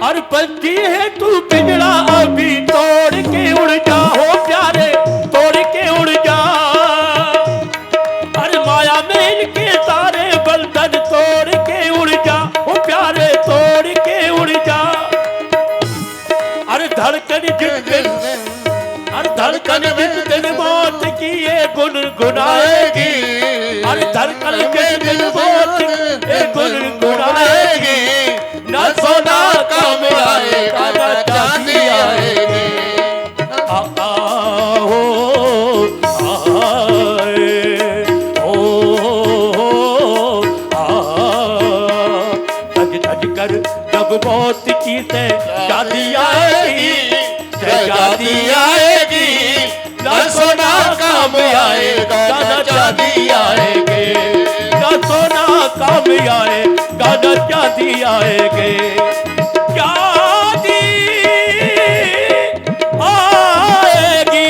अरे पंछी है तू पिंजड़ा अभी तोड़ के उड़ जा हो प्यारे, तोड़ के उड़ जा। अरे माया में इनके सारे बंधन तोड़ के उड़ जा हो प्यारे, तोड़ के उड़ जा। अरे धड़कन जिस दिन, अरे धड़कन जिस दिन मौत की ये गुनगुनाएगी, अरे धड़कन जिस दिन मौत ये गुनगुनाएगी, ना सोना काम आएगा ना चांदी आएगी। जब मौत की से शादी आएगी, शादी आएगी, ना सोना काम आएगा ना चांदी आएगी, ना सोना काम आएगा ना चांदी आएगी। चांदी आएगी,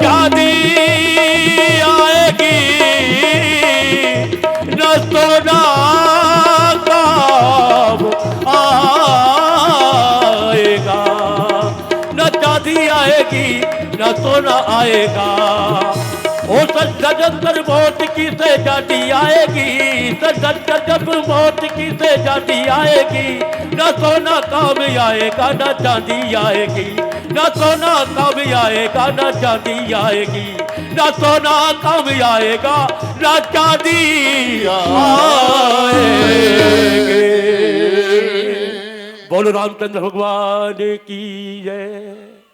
चांदी आएगी, ना सोना ना सोना आएगा। ओ सज्जन मौत की से जाती आएगी, सज्जन जब मौत की से जाती आएगी, ना सोना काम आएगा ना चांदी आएगी, ना सोना काम आएगा ना चांदी आएगी, ना सोना काम आएगा ना चांदी आएगी। बोलो रामचंद्र भगवान की जय।